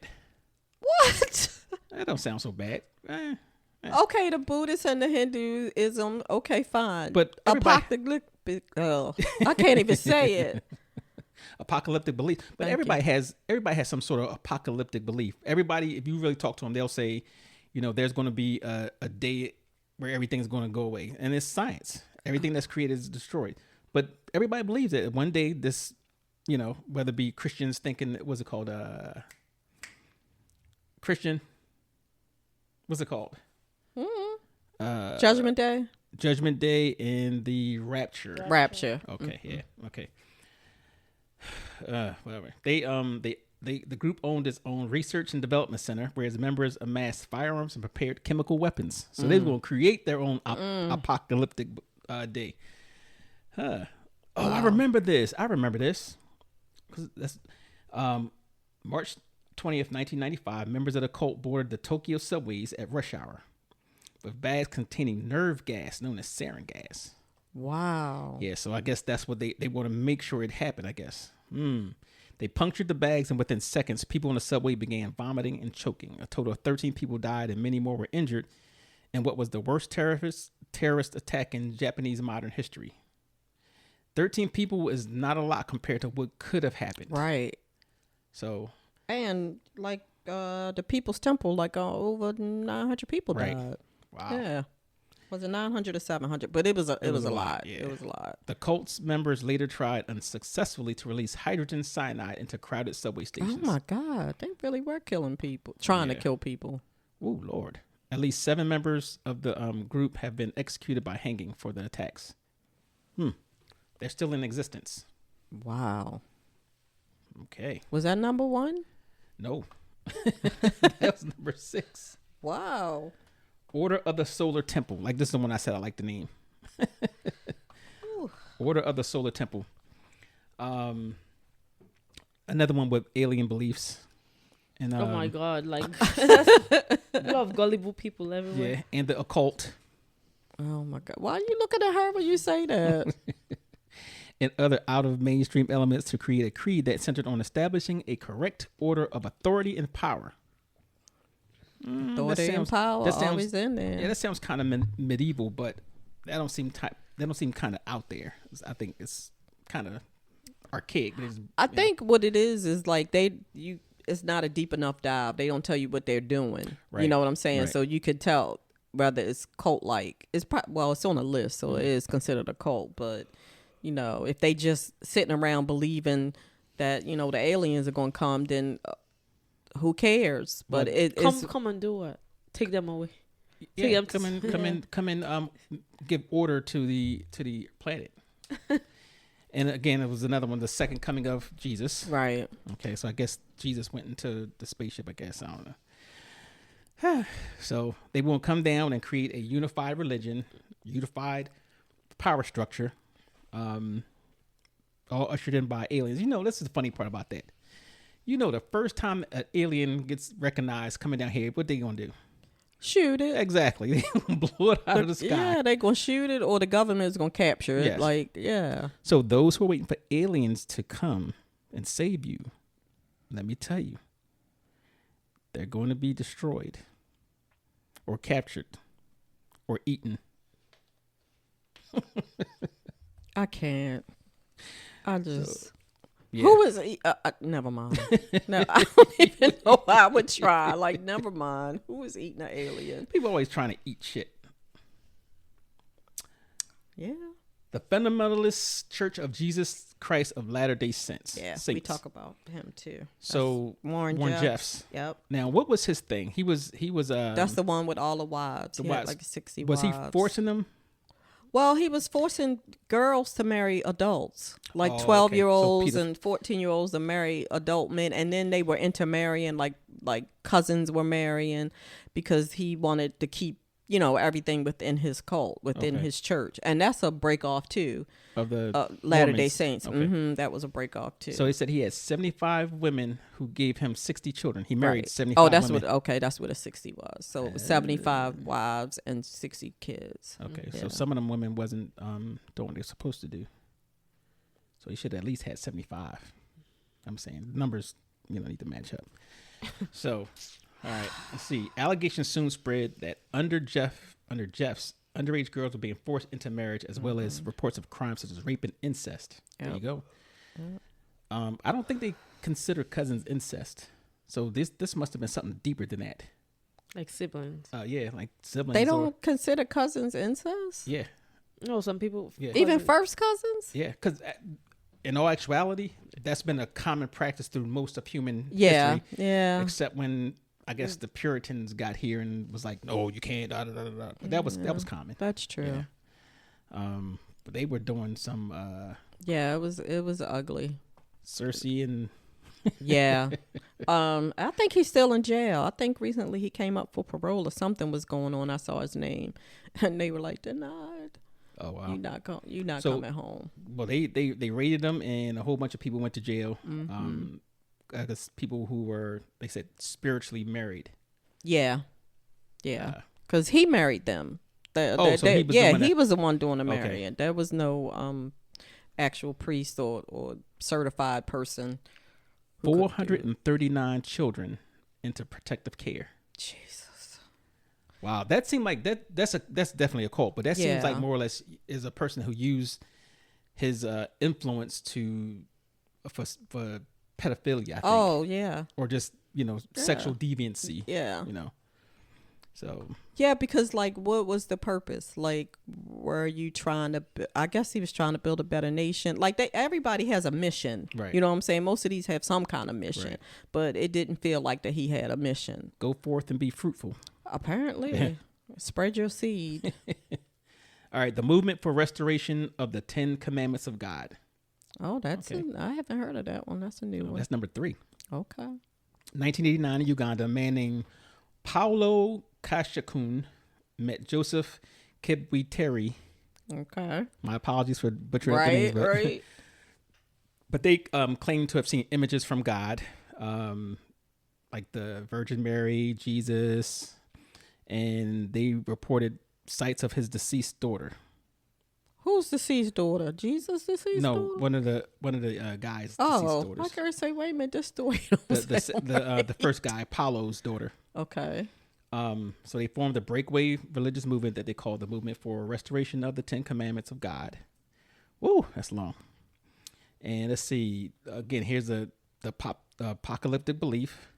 Speaker 2: What?
Speaker 1: That don't sound so bad.
Speaker 2: Okay, the Buddhist and the Hinduism. Okay, fine.
Speaker 1: But
Speaker 2: apocalyptic. Oh, I can't even say it.
Speaker 1: Apocalyptic belief, but everybody has some sort of apocalyptic belief. Everybody, if you really talk to them, they'll say, there's going to be a day where everything's going to go away, and it's science. Everything that's created is destroyed. But everybody believes that one day this, whether it be Christians thinking, what's it called? Christian. What's it called?
Speaker 2: Mm-hmm. Judgment Day.
Speaker 1: Judgment Day and the Rapture.
Speaker 2: Rapture.
Speaker 1: Okay. Mm-hmm. Yeah. Okay. Whatever. The group owned its own research and development center, where its members amassed firearms and prepared chemical weapons. So they were going to create their own apocalyptic day. Huh. Oh, wow. I remember this. Because that's March 20th, 1995. Members of the cult boarded the Tokyo subways at rush hour with bags containing nerve gas known as sarin gas.
Speaker 2: Wow.
Speaker 1: Yeah, so I guess that's what they want to make sure it happened, I guess. They punctured the bags, and within seconds, people on the subway began vomiting and choking. A total of 13 people died, and many more were injured in what was the worst terrorist attack in Japanese modern history. 13 people is not a lot compared to what could have happened.
Speaker 2: Right.
Speaker 1: So.
Speaker 2: And like the People's Temple, like over 900 people died.
Speaker 1: Wow.
Speaker 2: Yeah. Was it 900 or 700? But it was a lot.
Speaker 1: Yeah.
Speaker 2: It was a lot.
Speaker 1: The cult's members later tried unsuccessfully to release hydrogen cyanide into crowded subway stations.
Speaker 2: Oh my God. They really were killing people. Trying to kill people.
Speaker 1: Oh, Lord. At least 7 members of the group have been executed by hanging for the attacks. They're still in existence.
Speaker 2: Wow.
Speaker 1: Okay.
Speaker 2: Was that number 1?
Speaker 1: No. That was number 6.
Speaker 2: Wow.
Speaker 1: Order of the Solar Temple. Like, this is the one I said I like the name. Order of the Solar Temple. Another one with alien beliefs. And
Speaker 3: oh my God! Like, a lot of gullible people everywhere.
Speaker 1: Yeah, and the occult.
Speaker 2: Oh my God! Why are you looking at her when you say that?
Speaker 1: and other out of mainstream elements to create a creed that centered on establishing a correct order of authority and power.
Speaker 2: Authority and power always in there.
Speaker 1: Yeah, that sounds kind of medieval, but that don't seem kind of out there. I think it's kind of archaic. But
Speaker 2: I think what it is like it's not a deep enough dive. They don't tell you what they're doing. Right. You know what I'm saying? Right. So you could tell whether it's cult-like. It's on a list, so it is considered a cult. But, if they just sitting around believing that, the aliens are going to come, then who cares? But it's...
Speaker 3: Come and do what? Take them away.
Speaker 1: Yeah, come in, give order to the planet. And again, it was another one, the second coming of Jesus.
Speaker 2: Right.
Speaker 1: Okay, so I guess Jesus went into the spaceship, I guess. I don't know. So they will come down and create a unified religion, unified power structure, all ushered in by aliens. This is the funny part about that. The first time an alien gets recognized coming down here, what they going to do?
Speaker 2: Shoot it.
Speaker 1: Exactly. They gonna blow it out of the sky.
Speaker 2: Yeah, they gonna shoot it, or the government is gonna capture it.
Speaker 1: Yes.
Speaker 2: Yeah.
Speaker 1: So those who are waiting for aliens to come and save you, let me tell you, they're going to be destroyed, or captured, or eaten.
Speaker 2: I can't. I just.
Speaker 1: So, yeah.
Speaker 2: Who is? Never mind. No, I don't even know. I would try. Never mind. Who is eating an alien?
Speaker 1: People always trying to eat shit.
Speaker 2: Yeah.
Speaker 1: The Fundamentalist Church of Jesus Christ of Latter-day Saints.
Speaker 2: Yeah, we talk about him too.
Speaker 1: So Warren Jeffs.
Speaker 2: Yep.
Speaker 1: Now, what was his thing? He was.
Speaker 2: That's the one with all the wives.
Speaker 1: The
Speaker 2: wives.
Speaker 1: Had
Speaker 2: 60
Speaker 1: was
Speaker 2: wives.
Speaker 1: Was he forcing them?
Speaker 2: Well, he was forcing girls to marry adults, 12-year-olds and 14-year-olds to marry adult men, and then they were intermarrying, like cousins were marrying, because he wanted to keep everything within his cult, within his church, and that's a break off too
Speaker 1: of the
Speaker 2: Latter-day Saints.
Speaker 1: Okay.
Speaker 2: That was a break off too.
Speaker 1: So he said he had 75 women who gave him 60 children. He married 75.
Speaker 2: Oh, that's women. That's what a 60 was. So it was 75 wives and 60 kids.
Speaker 1: Okay, so some of them women wasn't doing what they're supposed to do. So he should have at least had 75. I'm saying numbers, need to match up. So, all right, let's see. Allegations soon spread that under Jeff's underage girls were being forced into marriage, as well as reports of crimes such as rape and incest. Yep. There you go. Yep. I don't think they consider cousins incest. So this must have been something deeper than that.
Speaker 3: Like siblings.
Speaker 1: Yeah, like siblings.
Speaker 2: They don't consider cousins incest?
Speaker 1: Yeah.
Speaker 3: No, some people.
Speaker 1: Yeah.
Speaker 2: Even first cousins?
Speaker 1: Yeah, because in all actuality, that's been a common practice through most of human history. Yeah. Except when I guess the Puritans got here and was like, no, you can't. Da, da, da, da. But that was common.
Speaker 2: That's true.
Speaker 1: Yeah. But they were doing some.
Speaker 2: Yeah, it was ugly.
Speaker 1: Cersei and.
Speaker 2: Yeah. I think he's still in jail. I think recently he came up for parole or something was going on. I saw his name, and they were like, denied. Oh wow! You're not coming home.
Speaker 1: Well, they raided them, and a whole bunch of people went to jail. Mm-hmm. I guess people who were, they said, spiritually married.
Speaker 2: Yeah, because he married them.
Speaker 1: He was
Speaker 2: the one doing the marrying. Okay. There was no actual priest or certified person.
Speaker 1: 439 children into protective care.
Speaker 2: Jesus.
Speaker 1: Wow, that seemed like that's definitely a cult, but that seems like more or less is a person who used his influence for pedophilia, I think.
Speaker 2: Oh, yeah.
Speaker 1: Or just, sexual deviancy.
Speaker 2: Yeah.
Speaker 1: So. Yeah,
Speaker 2: because what was the purpose? Were you trying to, I guess he was trying to build a better nation. Everybody has a mission.
Speaker 1: Right.
Speaker 2: You know what I'm saying? Most of these have some kind of mission,
Speaker 1: right.
Speaker 2: But it didn't feel like that he had a mission.
Speaker 1: Go forth and be fruitful.
Speaker 2: Apparently. Spread your seed.
Speaker 1: All right. The movement for restoration of the 10 Commandments of God.
Speaker 2: Oh, I haven't heard of that one. That's a new one.
Speaker 1: That's number 3.
Speaker 2: Okay.
Speaker 1: 1989 in Uganda, a man named Paulo Kashakun met Joseph Kibwiteri.
Speaker 2: Okay.
Speaker 1: My apologies for butchering the names.
Speaker 2: Right.
Speaker 1: But they claim to have seen images from God, like the Virgin Mary, Jesus, and they reported sights of his deceased daughter.
Speaker 2: Who's deceased daughter? Jesus deceased
Speaker 1: No,
Speaker 2: daughter?
Speaker 1: one of the guys' deceased
Speaker 2: Oh,
Speaker 1: daughters.
Speaker 2: I can't say. Wait a minute, this story.
Speaker 1: The first guy, Apollo's daughter.
Speaker 2: Okay.
Speaker 1: So they formed a breakaway religious movement that they called the Movement for Restoration of the Ten Commandments of God. Woo, that's long. And let's see. Again, here's the apocalyptic belief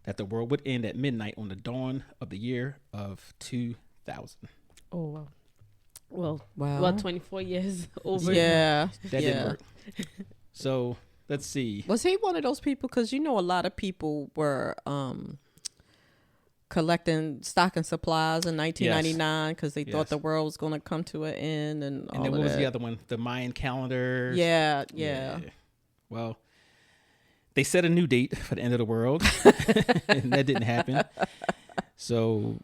Speaker 1: that the world would end at midnight on the dawn of the year of 2000.
Speaker 3: Oh wow.
Speaker 2: Wow.
Speaker 3: Well, 24 years over.
Speaker 2: Yeah.
Speaker 1: That didn't work. So let's see.
Speaker 2: Was he one of those people? Because a lot of people were collecting stocking supplies in 1999 because they thought the world was going to come to an end and all
Speaker 1: then
Speaker 2: of
Speaker 1: what was
Speaker 2: that.
Speaker 1: the other one? The Mayan calendar.
Speaker 2: Yeah.
Speaker 1: Well, they set a new date for the end of the world, and that didn't happen. So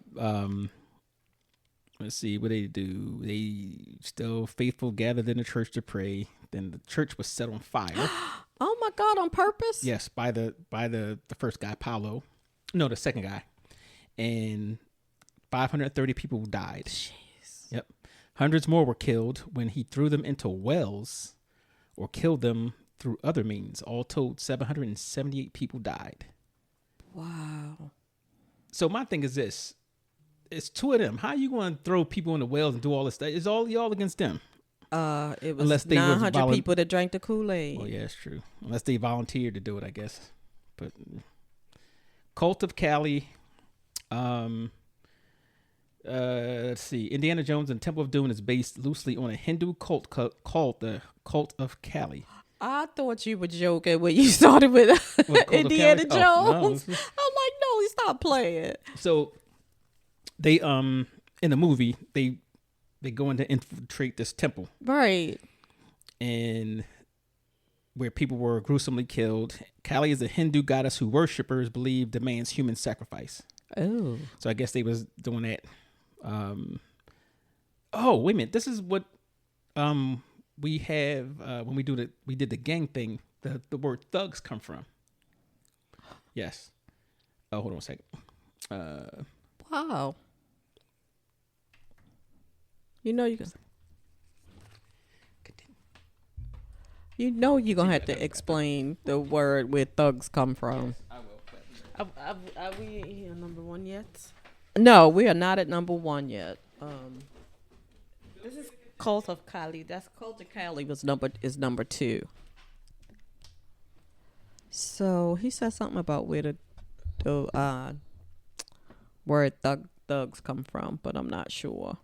Speaker 1: let's see what they do. They still faithful gathered in the church to pray. Then the church was set on fire.
Speaker 2: Oh my God! On purpose?
Speaker 1: Yes, by the first guy, Paulo. No, the second guy. And 530 people died.
Speaker 2: Jeez.
Speaker 1: Yep. Hundreds more were killed when he threw them into wells or killed them through other means. All told, 778 people died.
Speaker 2: Wow.
Speaker 1: So my thing is this. It's two of them. How you going to throw people in the wells and do all this stuff? It's all y'all against them.
Speaker 2: It was
Speaker 1: Unless they
Speaker 2: 900 people that drank the Kool-Aid.
Speaker 1: Oh, yeah, it's true. Unless they volunteered to do it, I guess. But Cult of Cali. Let's see. Indiana Jones and Temple of Doom is based loosely on a Hindu cult called the Cult of Cali.
Speaker 2: I thought you were joking when you started with Indiana Jones.
Speaker 1: Oh, no.
Speaker 2: I'm like, no, stop playing.
Speaker 1: So they in the movie they go in to infiltrate this temple,
Speaker 2: Right.
Speaker 1: and where people were gruesomely killed. Kali is a Hindu goddess who worshippers believe demands human sacrifice.
Speaker 2: Oh.
Speaker 1: So I guess they was doing that. Oh, wait a minute. This is what we have when we did the gang thing. The word thugs come from. Yes. Oh, hold on a second.
Speaker 2: Wow. You know you're gonna have to explain the word where thugs come from.
Speaker 1: I will.
Speaker 3: Are we here number 1 yet?
Speaker 2: No, we are not at number 1 yet.
Speaker 3: This is Cult of Cali. That's
Speaker 2: Cult of Cali is number 2. So he said something about where the word thugs come from, but I'm not sure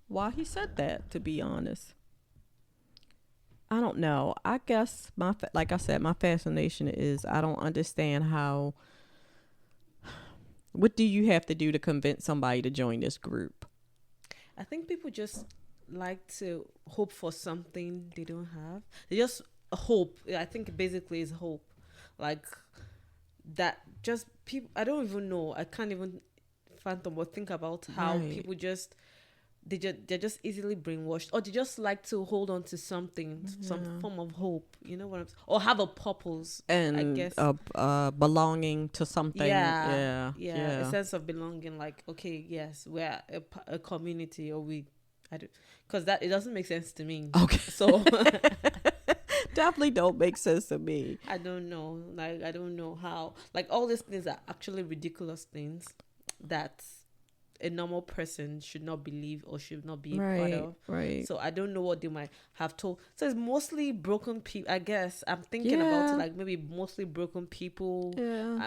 Speaker 2: why he said that, to be honest. I don't know. I guess like I said, my fascination is I don't understand how. What do you have to do to convince somebody to join this group?
Speaker 3: I think people just like to hope for something they don't have. They just hope. I think basically is hope. Like that just people, I don't even know. I can't even fathom or think about how people just they're just easily brainwashed, or they just like to hold on to something, some form of hope. You know what I'm saying? Or have a purpose,
Speaker 2: and
Speaker 3: I guess
Speaker 2: belonging to something. Yeah.
Speaker 3: A sense of belonging. Like, okay, yes, we're a community, or because that it doesn't make sense to me.
Speaker 2: Okay,
Speaker 3: so
Speaker 2: definitely don't make sense to me.
Speaker 3: I don't know. Like, I don't know how. Like, all these things are actually ridiculous things that a normal person should not believe or should not be a part of.
Speaker 2: Right.
Speaker 3: So I don't know what they might have told. So it's mostly broken people. I guess I'm thinking about it, like maybe mostly broken people,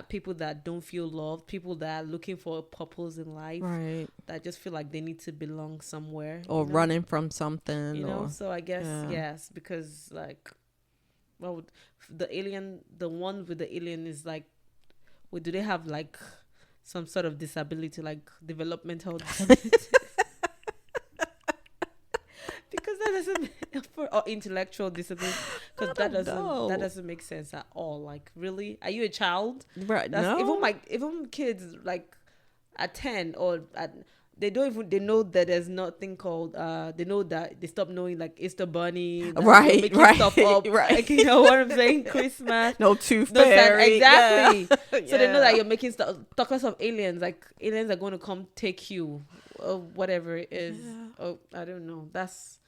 Speaker 3: people that don't feel loved, people that are looking for a purpose in life,
Speaker 2: right?
Speaker 3: That just feel like they need to belong somewhere,
Speaker 2: or running from something,
Speaker 3: So I guess yes, because like, well, the one with the alien is like, do they have like some sort of disability, like developmental disability? Because that doesn't, or intellectual disability, because that doesn't make sense at all. Like, really, are you a child?
Speaker 2: Right.
Speaker 3: Even kids like at 10 or they know that there's nothing called they know that they stop knowing like Easter Bunny,
Speaker 2: right,
Speaker 3: stuff up, right? Like, you know what I'm saying? Christmas,
Speaker 2: no tooth fairy,
Speaker 3: exactly. So they know that you're making stuff. Talk less of aliens, like aliens are going to come take you, or whatever it is. Oh, I don't know. That's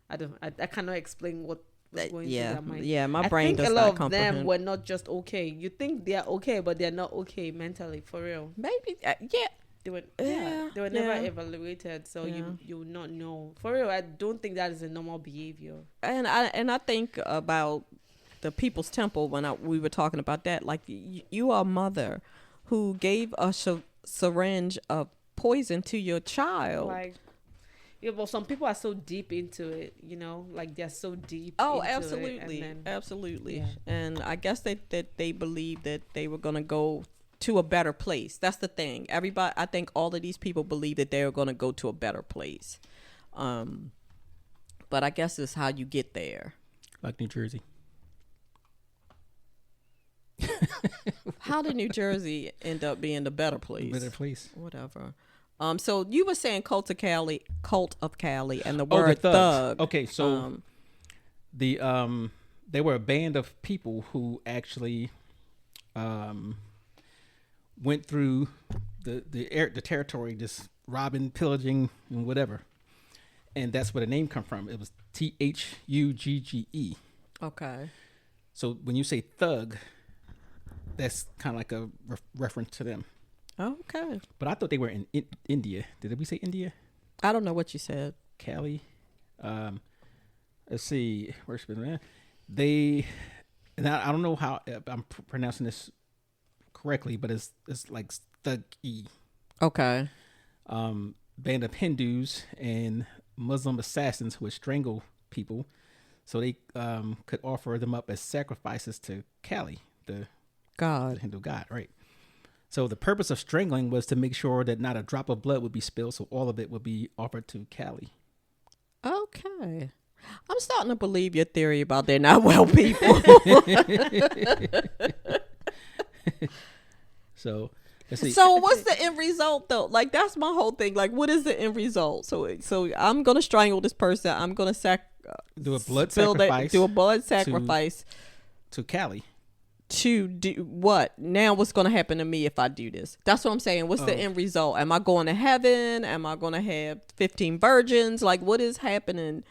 Speaker 3: I cannot explain what was going through their mind.
Speaker 2: Yeah, my brain does
Speaker 3: not comprehend. I think a lot of them were not just okay. You think they're okay, but they're not okay mentally, for real.
Speaker 2: Maybe,
Speaker 3: They were never evaluated, so you would not know. For real, I don't think that is a normal behavior.
Speaker 2: And I think about the People's Temple when we were talking about that. Like, you are a mother who gave a syringe of poison to your child.
Speaker 3: Like, yeah, but some people are so deep into it, you know, like they're so deep.
Speaker 2: Oh,
Speaker 3: into
Speaker 2: absolutely,
Speaker 3: it,
Speaker 2: absolutely.
Speaker 3: Yeah.
Speaker 2: And I guess that they believed that they were gonna go to a better place. That's the thing. Everybody, I think all of these people believe that they were gonna go to a better place. But I guess it's how you get there.
Speaker 1: Like New Jersey.
Speaker 2: How did New Jersey end up being the better place?
Speaker 1: Better place.
Speaker 2: Whatever. So you were saying Cult of Cali, and the word
Speaker 1: the
Speaker 2: thug.
Speaker 1: Okay, so they were a band of people who actually went through the territory, just robbing, pillaging, and whatever. And that's where the name come from. It was THUGGE.
Speaker 2: Okay.
Speaker 1: So when you say thug, that's kind of like a reference to them.
Speaker 2: Okay.
Speaker 1: But I thought they were in India. Did we say India?
Speaker 2: I don't know what you said.
Speaker 1: Cali. Let's see. Where's they? And I don't know how I'm pronouncing this correctly, but it's like thug-y.
Speaker 2: Okay.
Speaker 1: Band of Hindus and Muslim assassins who would strangle people, so they could offer them up as sacrifices to Kali, the Hindu god, right? So the purpose of strangling was to make sure that not a drop of blood would be spilled, so all of it would be offered to Kali.
Speaker 2: Okay. I'm starting to believe your theory about they're not well people.
Speaker 1: So let's see.
Speaker 2: So what's the end result though? Like, that's my whole thing. Like, what is the end result? So I'm gonna strangle this person. I'm gonna
Speaker 1: do a blood sacrifice.
Speaker 2: Do a blood sacrifice
Speaker 1: to Kali.
Speaker 2: To do what? Now what's going to happen to me if I do this? That's what I'm saying. What's the end result? Am I going to heaven? Am I going to have 15 virgins? Like, what is happening?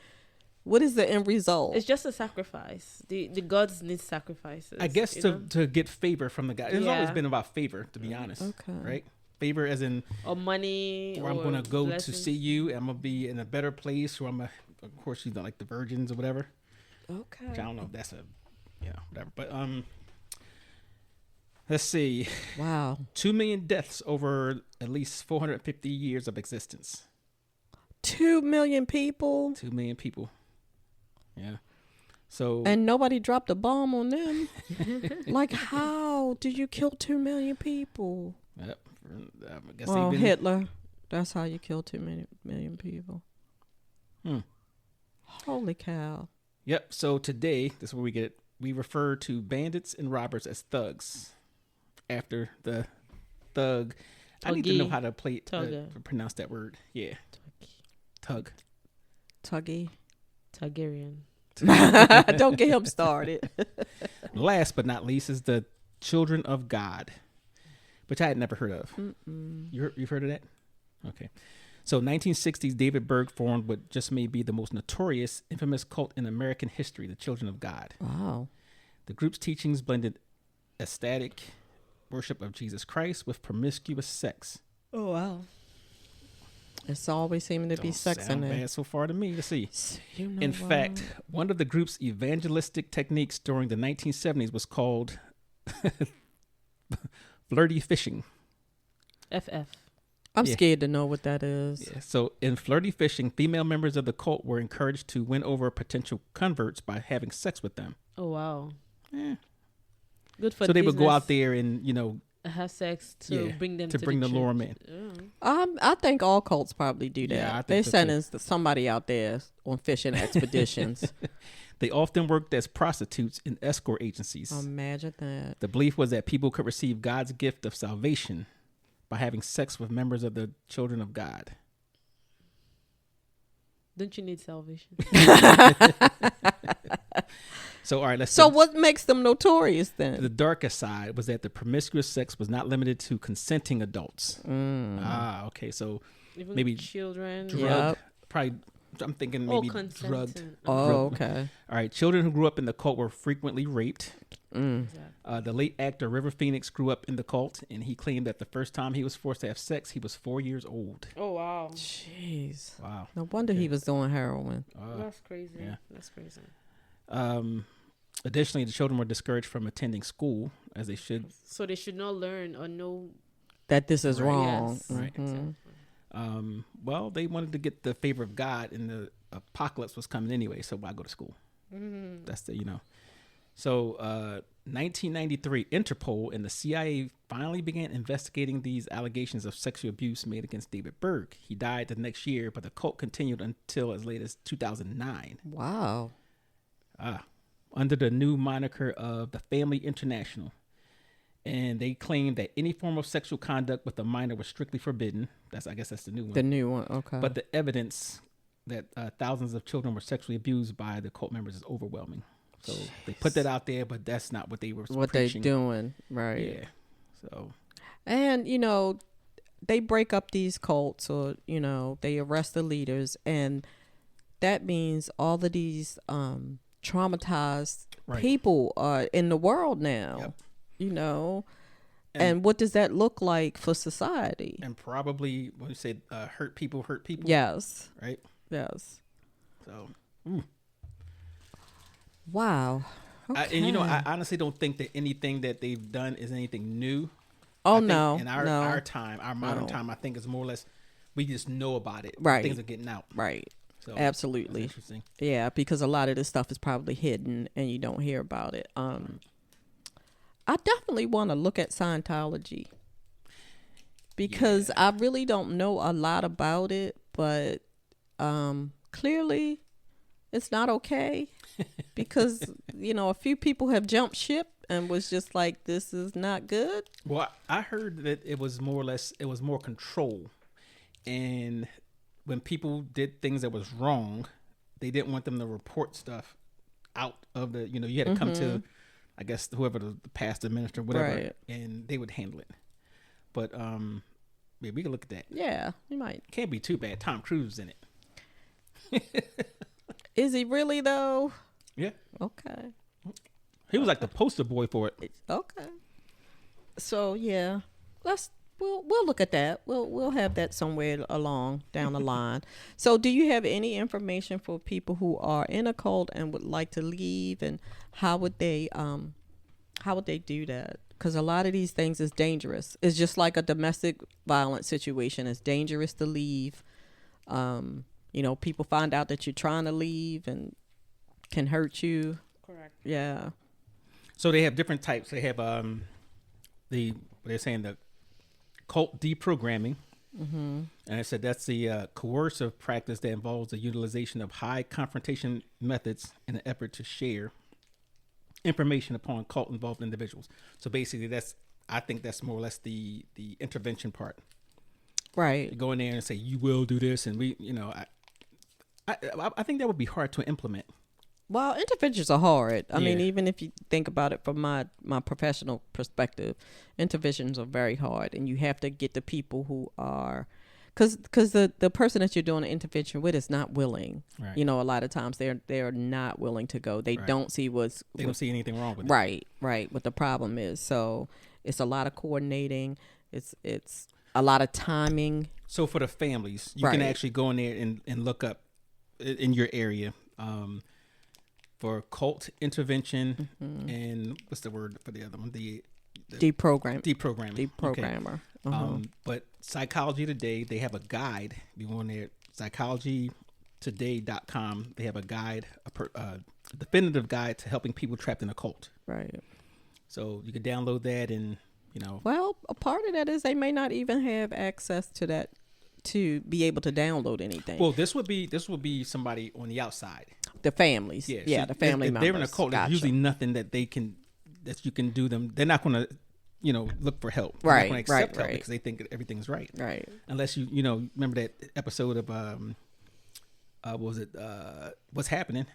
Speaker 2: What is the end result?
Speaker 3: It's just a sacrifice. The gods need sacrifices.
Speaker 1: I guess to get favor from the God. It's always been about favor, to be honest.
Speaker 2: Okay.
Speaker 1: Right? Favor as in...
Speaker 3: Or money.
Speaker 1: Or I'm going to go to see you. I'm going to be in a better place. Or of course, you know, like the virgins or whatever.
Speaker 2: Okay.
Speaker 1: Which I don't know if that's whatever. But, let's see.
Speaker 2: Wow.
Speaker 1: 2 million deaths over at least 450 years of existence.
Speaker 2: 2 million people?
Speaker 1: 2 million people. Yeah. So.
Speaker 2: And nobody dropped a bomb on them. Like, how did you kill 2 million people?
Speaker 1: Yep. I guess
Speaker 2: Hitler. That's how you kill 2 million people. Holy cow.
Speaker 1: Yep. So today, this is where we get it. We refer to bandits and robbers as thugs. After the thug. I need to know how to pronounce that word. Yeah. Tug.
Speaker 2: Tuggy.
Speaker 3: Targaryen.
Speaker 2: Don't get him started.
Speaker 1: Last but not least is the children of God, which I had never heard of. You've heard of that? Okay. So 1960s, David Berg formed what just may be the most notorious, infamous cult in American history, the Children of God.
Speaker 2: Wow.
Speaker 1: The group's teachings blended ecstatic worship of Jesus Christ with promiscuous sex.
Speaker 3: Oh, wow.
Speaker 2: It's always seeming to be sex in there.
Speaker 1: Bad so far to me. Let's see.
Speaker 2: In
Speaker 1: fact, one of the group's evangelistic techniques during the 1970s was called flirty fishing.
Speaker 3: FF.
Speaker 2: I'm scared to know what that is.
Speaker 1: Yeah. So in flirty fishing, female members of the cult were encouraged to win over potential converts by having sex with them.
Speaker 3: Oh, wow.
Speaker 1: Yeah.
Speaker 3: Good for
Speaker 1: So they would go out there and,
Speaker 3: have sex to bring them
Speaker 1: to bring the lure in.
Speaker 2: I think all cults probably do that.
Speaker 1: Yeah,
Speaker 2: They're sending somebody out there on fishing expeditions.
Speaker 1: They often worked as prostitutes in escort agencies.
Speaker 2: Imagine that.
Speaker 1: The belief was that people could receive God's gift of salvation by having sex with members of the Children of God.
Speaker 3: Don't you need salvation?
Speaker 1: So, all right,
Speaker 2: So what makes them notorious then?
Speaker 1: The darker side was that the promiscuous sex was not limited to consenting adults. Okay. So
Speaker 3: even
Speaker 1: maybe
Speaker 3: children.
Speaker 1: Probably I'm thinking maybe drugged.
Speaker 3: consenting.
Speaker 2: Oh,
Speaker 1: Drugged.
Speaker 2: okay.
Speaker 1: All right. Children who grew up in the cult were frequently raped.
Speaker 3: Exactly.
Speaker 1: The late actor River Phoenix grew up in the cult, and he claimed that the first time he was forced to have sex, he was 4 years old.
Speaker 3: Oh wow,
Speaker 2: Jeez.
Speaker 1: Wow.
Speaker 2: No wonder he was doing heroin.
Speaker 3: that's crazy.
Speaker 1: yeah.
Speaker 3: That's crazy.
Speaker 1: Additionally, the children were discouraged from attending school, as they should.
Speaker 3: So they should not learn or know.
Speaker 2: That this is
Speaker 1: Right.
Speaker 2: wrong.
Speaker 3: Yes.
Speaker 1: Right.
Speaker 2: Mhm.
Speaker 1: Well, they wanted to get the favor of God, and the apocalypse was coming anyway, so why go to school? That's the, So, 1993, Interpol and the CIA finally began investigating these allegations of sexual abuse made against David Berg. He died the next year, but the cult continued until as late as 2009.
Speaker 2: Wow.
Speaker 1: Under the new moniker of the Family International. And they claimed that any form of sexual conduct with a minor was strictly forbidden. I guess that's the new one.
Speaker 2: The new one. Okay.
Speaker 1: But the evidence that thousands of children were sexually abused by the cult members is overwhelming. So they put that out there, but that's not what they were preaching.
Speaker 2: They doing. Right.
Speaker 1: Yeah. So.
Speaker 2: And, they break up these cults, or, they arrest the leaders. And that means all of these traumatized people are in the world now.
Speaker 1: Yep.
Speaker 2: And what does that look like for society?
Speaker 1: And probably, when you say hurt people.
Speaker 2: Yes.
Speaker 1: Right?
Speaker 2: Yes.
Speaker 1: So.
Speaker 2: Wow. Okay.
Speaker 1: And, I honestly don't think that anything that they've done is anything new.
Speaker 2: Oh,
Speaker 1: I think
Speaker 2: no.
Speaker 1: in our time, our modern time, I think it's more or less, we just know about it.
Speaker 2: Right.
Speaker 1: Things are getting out.
Speaker 2: Right.
Speaker 1: So
Speaker 2: Absolutely.
Speaker 1: that's interesting.
Speaker 2: Yeah, because a lot of this stuff is probably hidden and you don't hear about it. I definitely want to look at Scientology because I really don't know a lot about it, but clearly it's not okay because, a few people have jumped ship and was just like, this is not good.
Speaker 1: Well, I heard that it was more control. And when people did things that was wrong, they didn't want them to report stuff out of the, you had to come to, I guess, whoever the pastor, minister, whatever, and they would handle it. But, yeah, we can look at that.
Speaker 2: Yeah, you might.
Speaker 1: Can't be too bad. Tom Cruise in it.
Speaker 2: Is he really, though?
Speaker 1: Yeah.
Speaker 2: Okay.
Speaker 1: He was like the poster boy for it.
Speaker 2: Okay. So, yeah, we'll look at that. We'll have that somewhere along down the line. So, do you have any information for people who are in a cult and would like to leave, and how would they do that? Because a lot of these things is dangerous. It's just like a domestic violence situation. It's dangerous to leave. People find out that you're trying to leave and can hurt you.
Speaker 3: Correct.
Speaker 2: Yeah.
Speaker 1: So they have different types. They have they're saying the cult deprogramming. Mm-hmm. And I said that's the coercive practice that involves the utilization of high confrontation methods in an effort to share information upon cult involved individuals. So basically I think that's more or less the intervention part.
Speaker 2: Right.
Speaker 1: You go in there and say, you will do this. And I think that would be hard to implement.
Speaker 2: Well, interventions are hard. I mean, even if you think about it from my professional perspective, interventions are very hard, and you have to get the people who are, because the person that you're doing an intervention with is not willing.
Speaker 1: Right.
Speaker 2: A lot of times they're not willing to go. They don't see
Speaker 1: they don't see anything wrong with
Speaker 2: it. Right. What the problem is. So it's a lot of coordinating. It's a lot of timing.
Speaker 1: So for the families, you can actually go in there and look up in your area. For cult intervention and what's the word for the other one? The
Speaker 2: deprogramming.
Speaker 1: Okay. But Psychology Today, they have a guide. If you go on there, psychologytoday.com, they have a guide, a definitive guide to helping people trapped in a cult.
Speaker 2: Right.
Speaker 1: So you can download that and,
Speaker 2: Well, a part of that is they may not even have access to that to be able to download anything.
Speaker 1: Well, this would be somebody on the outside.
Speaker 2: The families. Yeah,
Speaker 1: so
Speaker 2: the family
Speaker 1: if
Speaker 2: members.
Speaker 1: they're in a cult, there's usually nothing that you can do them. They're not going to, look for help. They're not going to accept help because they think everything's right.
Speaker 2: Right.
Speaker 1: Unless you remember that episode of, what was it? What's Happening?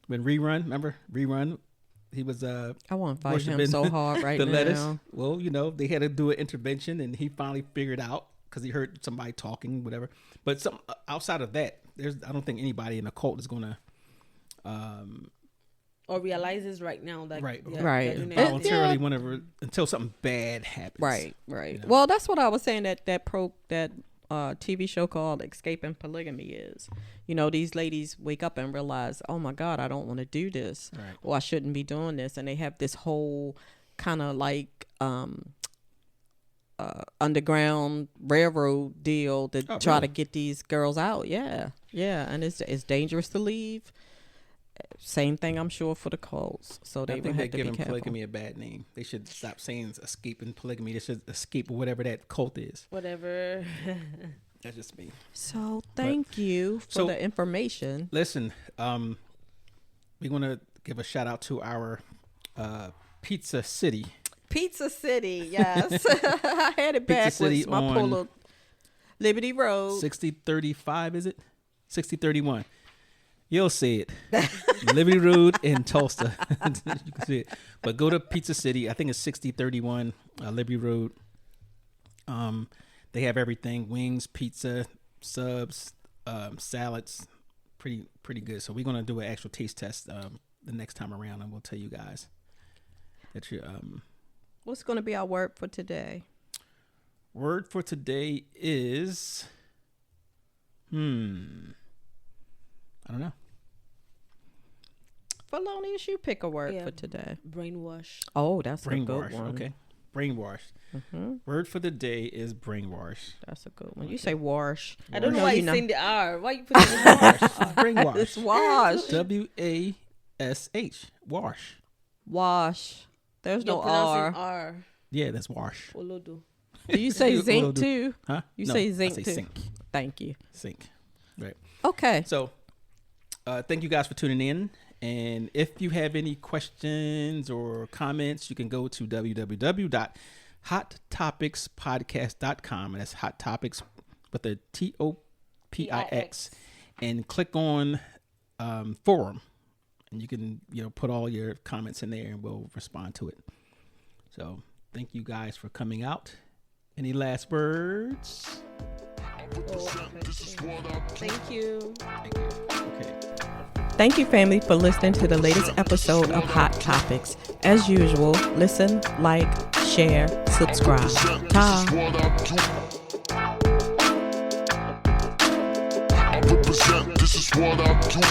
Speaker 1: When Rerun, he was,
Speaker 2: I want to fight him so hard right
Speaker 1: the
Speaker 2: now.
Speaker 1: lettuce. Well, they had to do an intervention and he finally figured out because he heard somebody talking, whatever. But outside of that, I don't think anybody in a cult is gonna
Speaker 3: or realizes right now that
Speaker 2: Right.
Speaker 1: voluntarily whenever until something bad happens.
Speaker 2: Right.
Speaker 1: You know?
Speaker 2: Well, that's what I was saying that TV show called Escaping Polygamy is. You know, these ladies wake up and realize, oh my God, I don't want to do this,
Speaker 1: Right.
Speaker 2: or I shouldn't be doing this, and they have this whole kind of like underground railroad deal to try to get these girls out. Yeah, and it's dangerous to leave. Same thing, I'm sure, for the cults. So they
Speaker 1: I think
Speaker 2: would
Speaker 1: they're
Speaker 2: have to be
Speaker 1: giving
Speaker 2: careful.
Speaker 1: polygamy a bad name. They should stop saying escaping polygamy. They should escape whatever that cult is.
Speaker 3: Whatever.
Speaker 1: That's just me.
Speaker 2: So thank you for the information.
Speaker 1: Listen, we want to give a shout out to our Pizza City.
Speaker 2: Pizza City, yes. I had it
Speaker 1: Pizza
Speaker 2: backwards.
Speaker 1: City
Speaker 2: My
Speaker 1: on
Speaker 2: Polo Liberty Road.
Speaker 1: 6035, is it? 6031. You'll see it. Liberty Road in Tulsa. You can see it. But go to Pizza City. I think it's 6031 Liberty Road. They have everything: wings, pizza, subs, salads. Pretty good. So we're gonna do an actual taste test the next time around, and we'll tell you guys that you
Speaker 2: What's going to be our word for today?
Speaker 1: Word for today is I don't know.
Speaker 2: Felonious, you pick a word for today.
Speaker 3: Brainwash.
Speaker 2: Oh, that's a good
Speaker 1: Brainwash.
Speaker 2: one.
Speaker 1: Okay. Brainwash.
Speaker 2: Mm-hmm.
Speaker 1: Word for the day is brainwash.
Speaker 2: That's a good one. You say wash.
Speaker 3: I don't know
Speaker 2: No,
Speaker 3: why
Speaker 2: you
Speaker 3: you're
Speaker 2: know.
Speaker 3: saying the R. Why you putting the R?
Speaker 1: Brainwash.
Speaker 2: It's wash.
Speaker 1: WASH. Wash.
Speaker 2: Wash. There's
Speaker 3: You're
Speaker 2: no
Speaker 3: pronouncing
Speaker 2: R.
Speaker 3: R.
Speaker 1: Yeah, that's wash.
Speaker 3: Olodo.
Speaker 2: Do you say zinc
Speaker 1: Olodo.
Speaker 2: too?
Speaker 1: Huh?
Speaker 2: You
Speaker 1: No,
Speaker 2: say zinc
Speaker 1: I say
Speaker 2: too.
Speaker 1: sink.
Speaker 2: Thank you.
Speaker 1: Sink. Right.
Speaker 2: Okay.
Speaker 1: So, thank you guys for tuning in. And if you have any questions or comments, you can go to www.hottopixpodcast.com. And that's Hot Topics with a TOPIX. And click on forum. And you can, put all your comments in there and we'll respond to it. So, thank you guys for coming out. Any last words?
Speaker 3: Thank you.
Speaker 1: Thank you. Okay.
Speaker 2: Thank you, family, for listening to the latest episode of Hot Topics. As usual, listen, like, share, subscribe. Ta.
Speaker 4: This is what I do.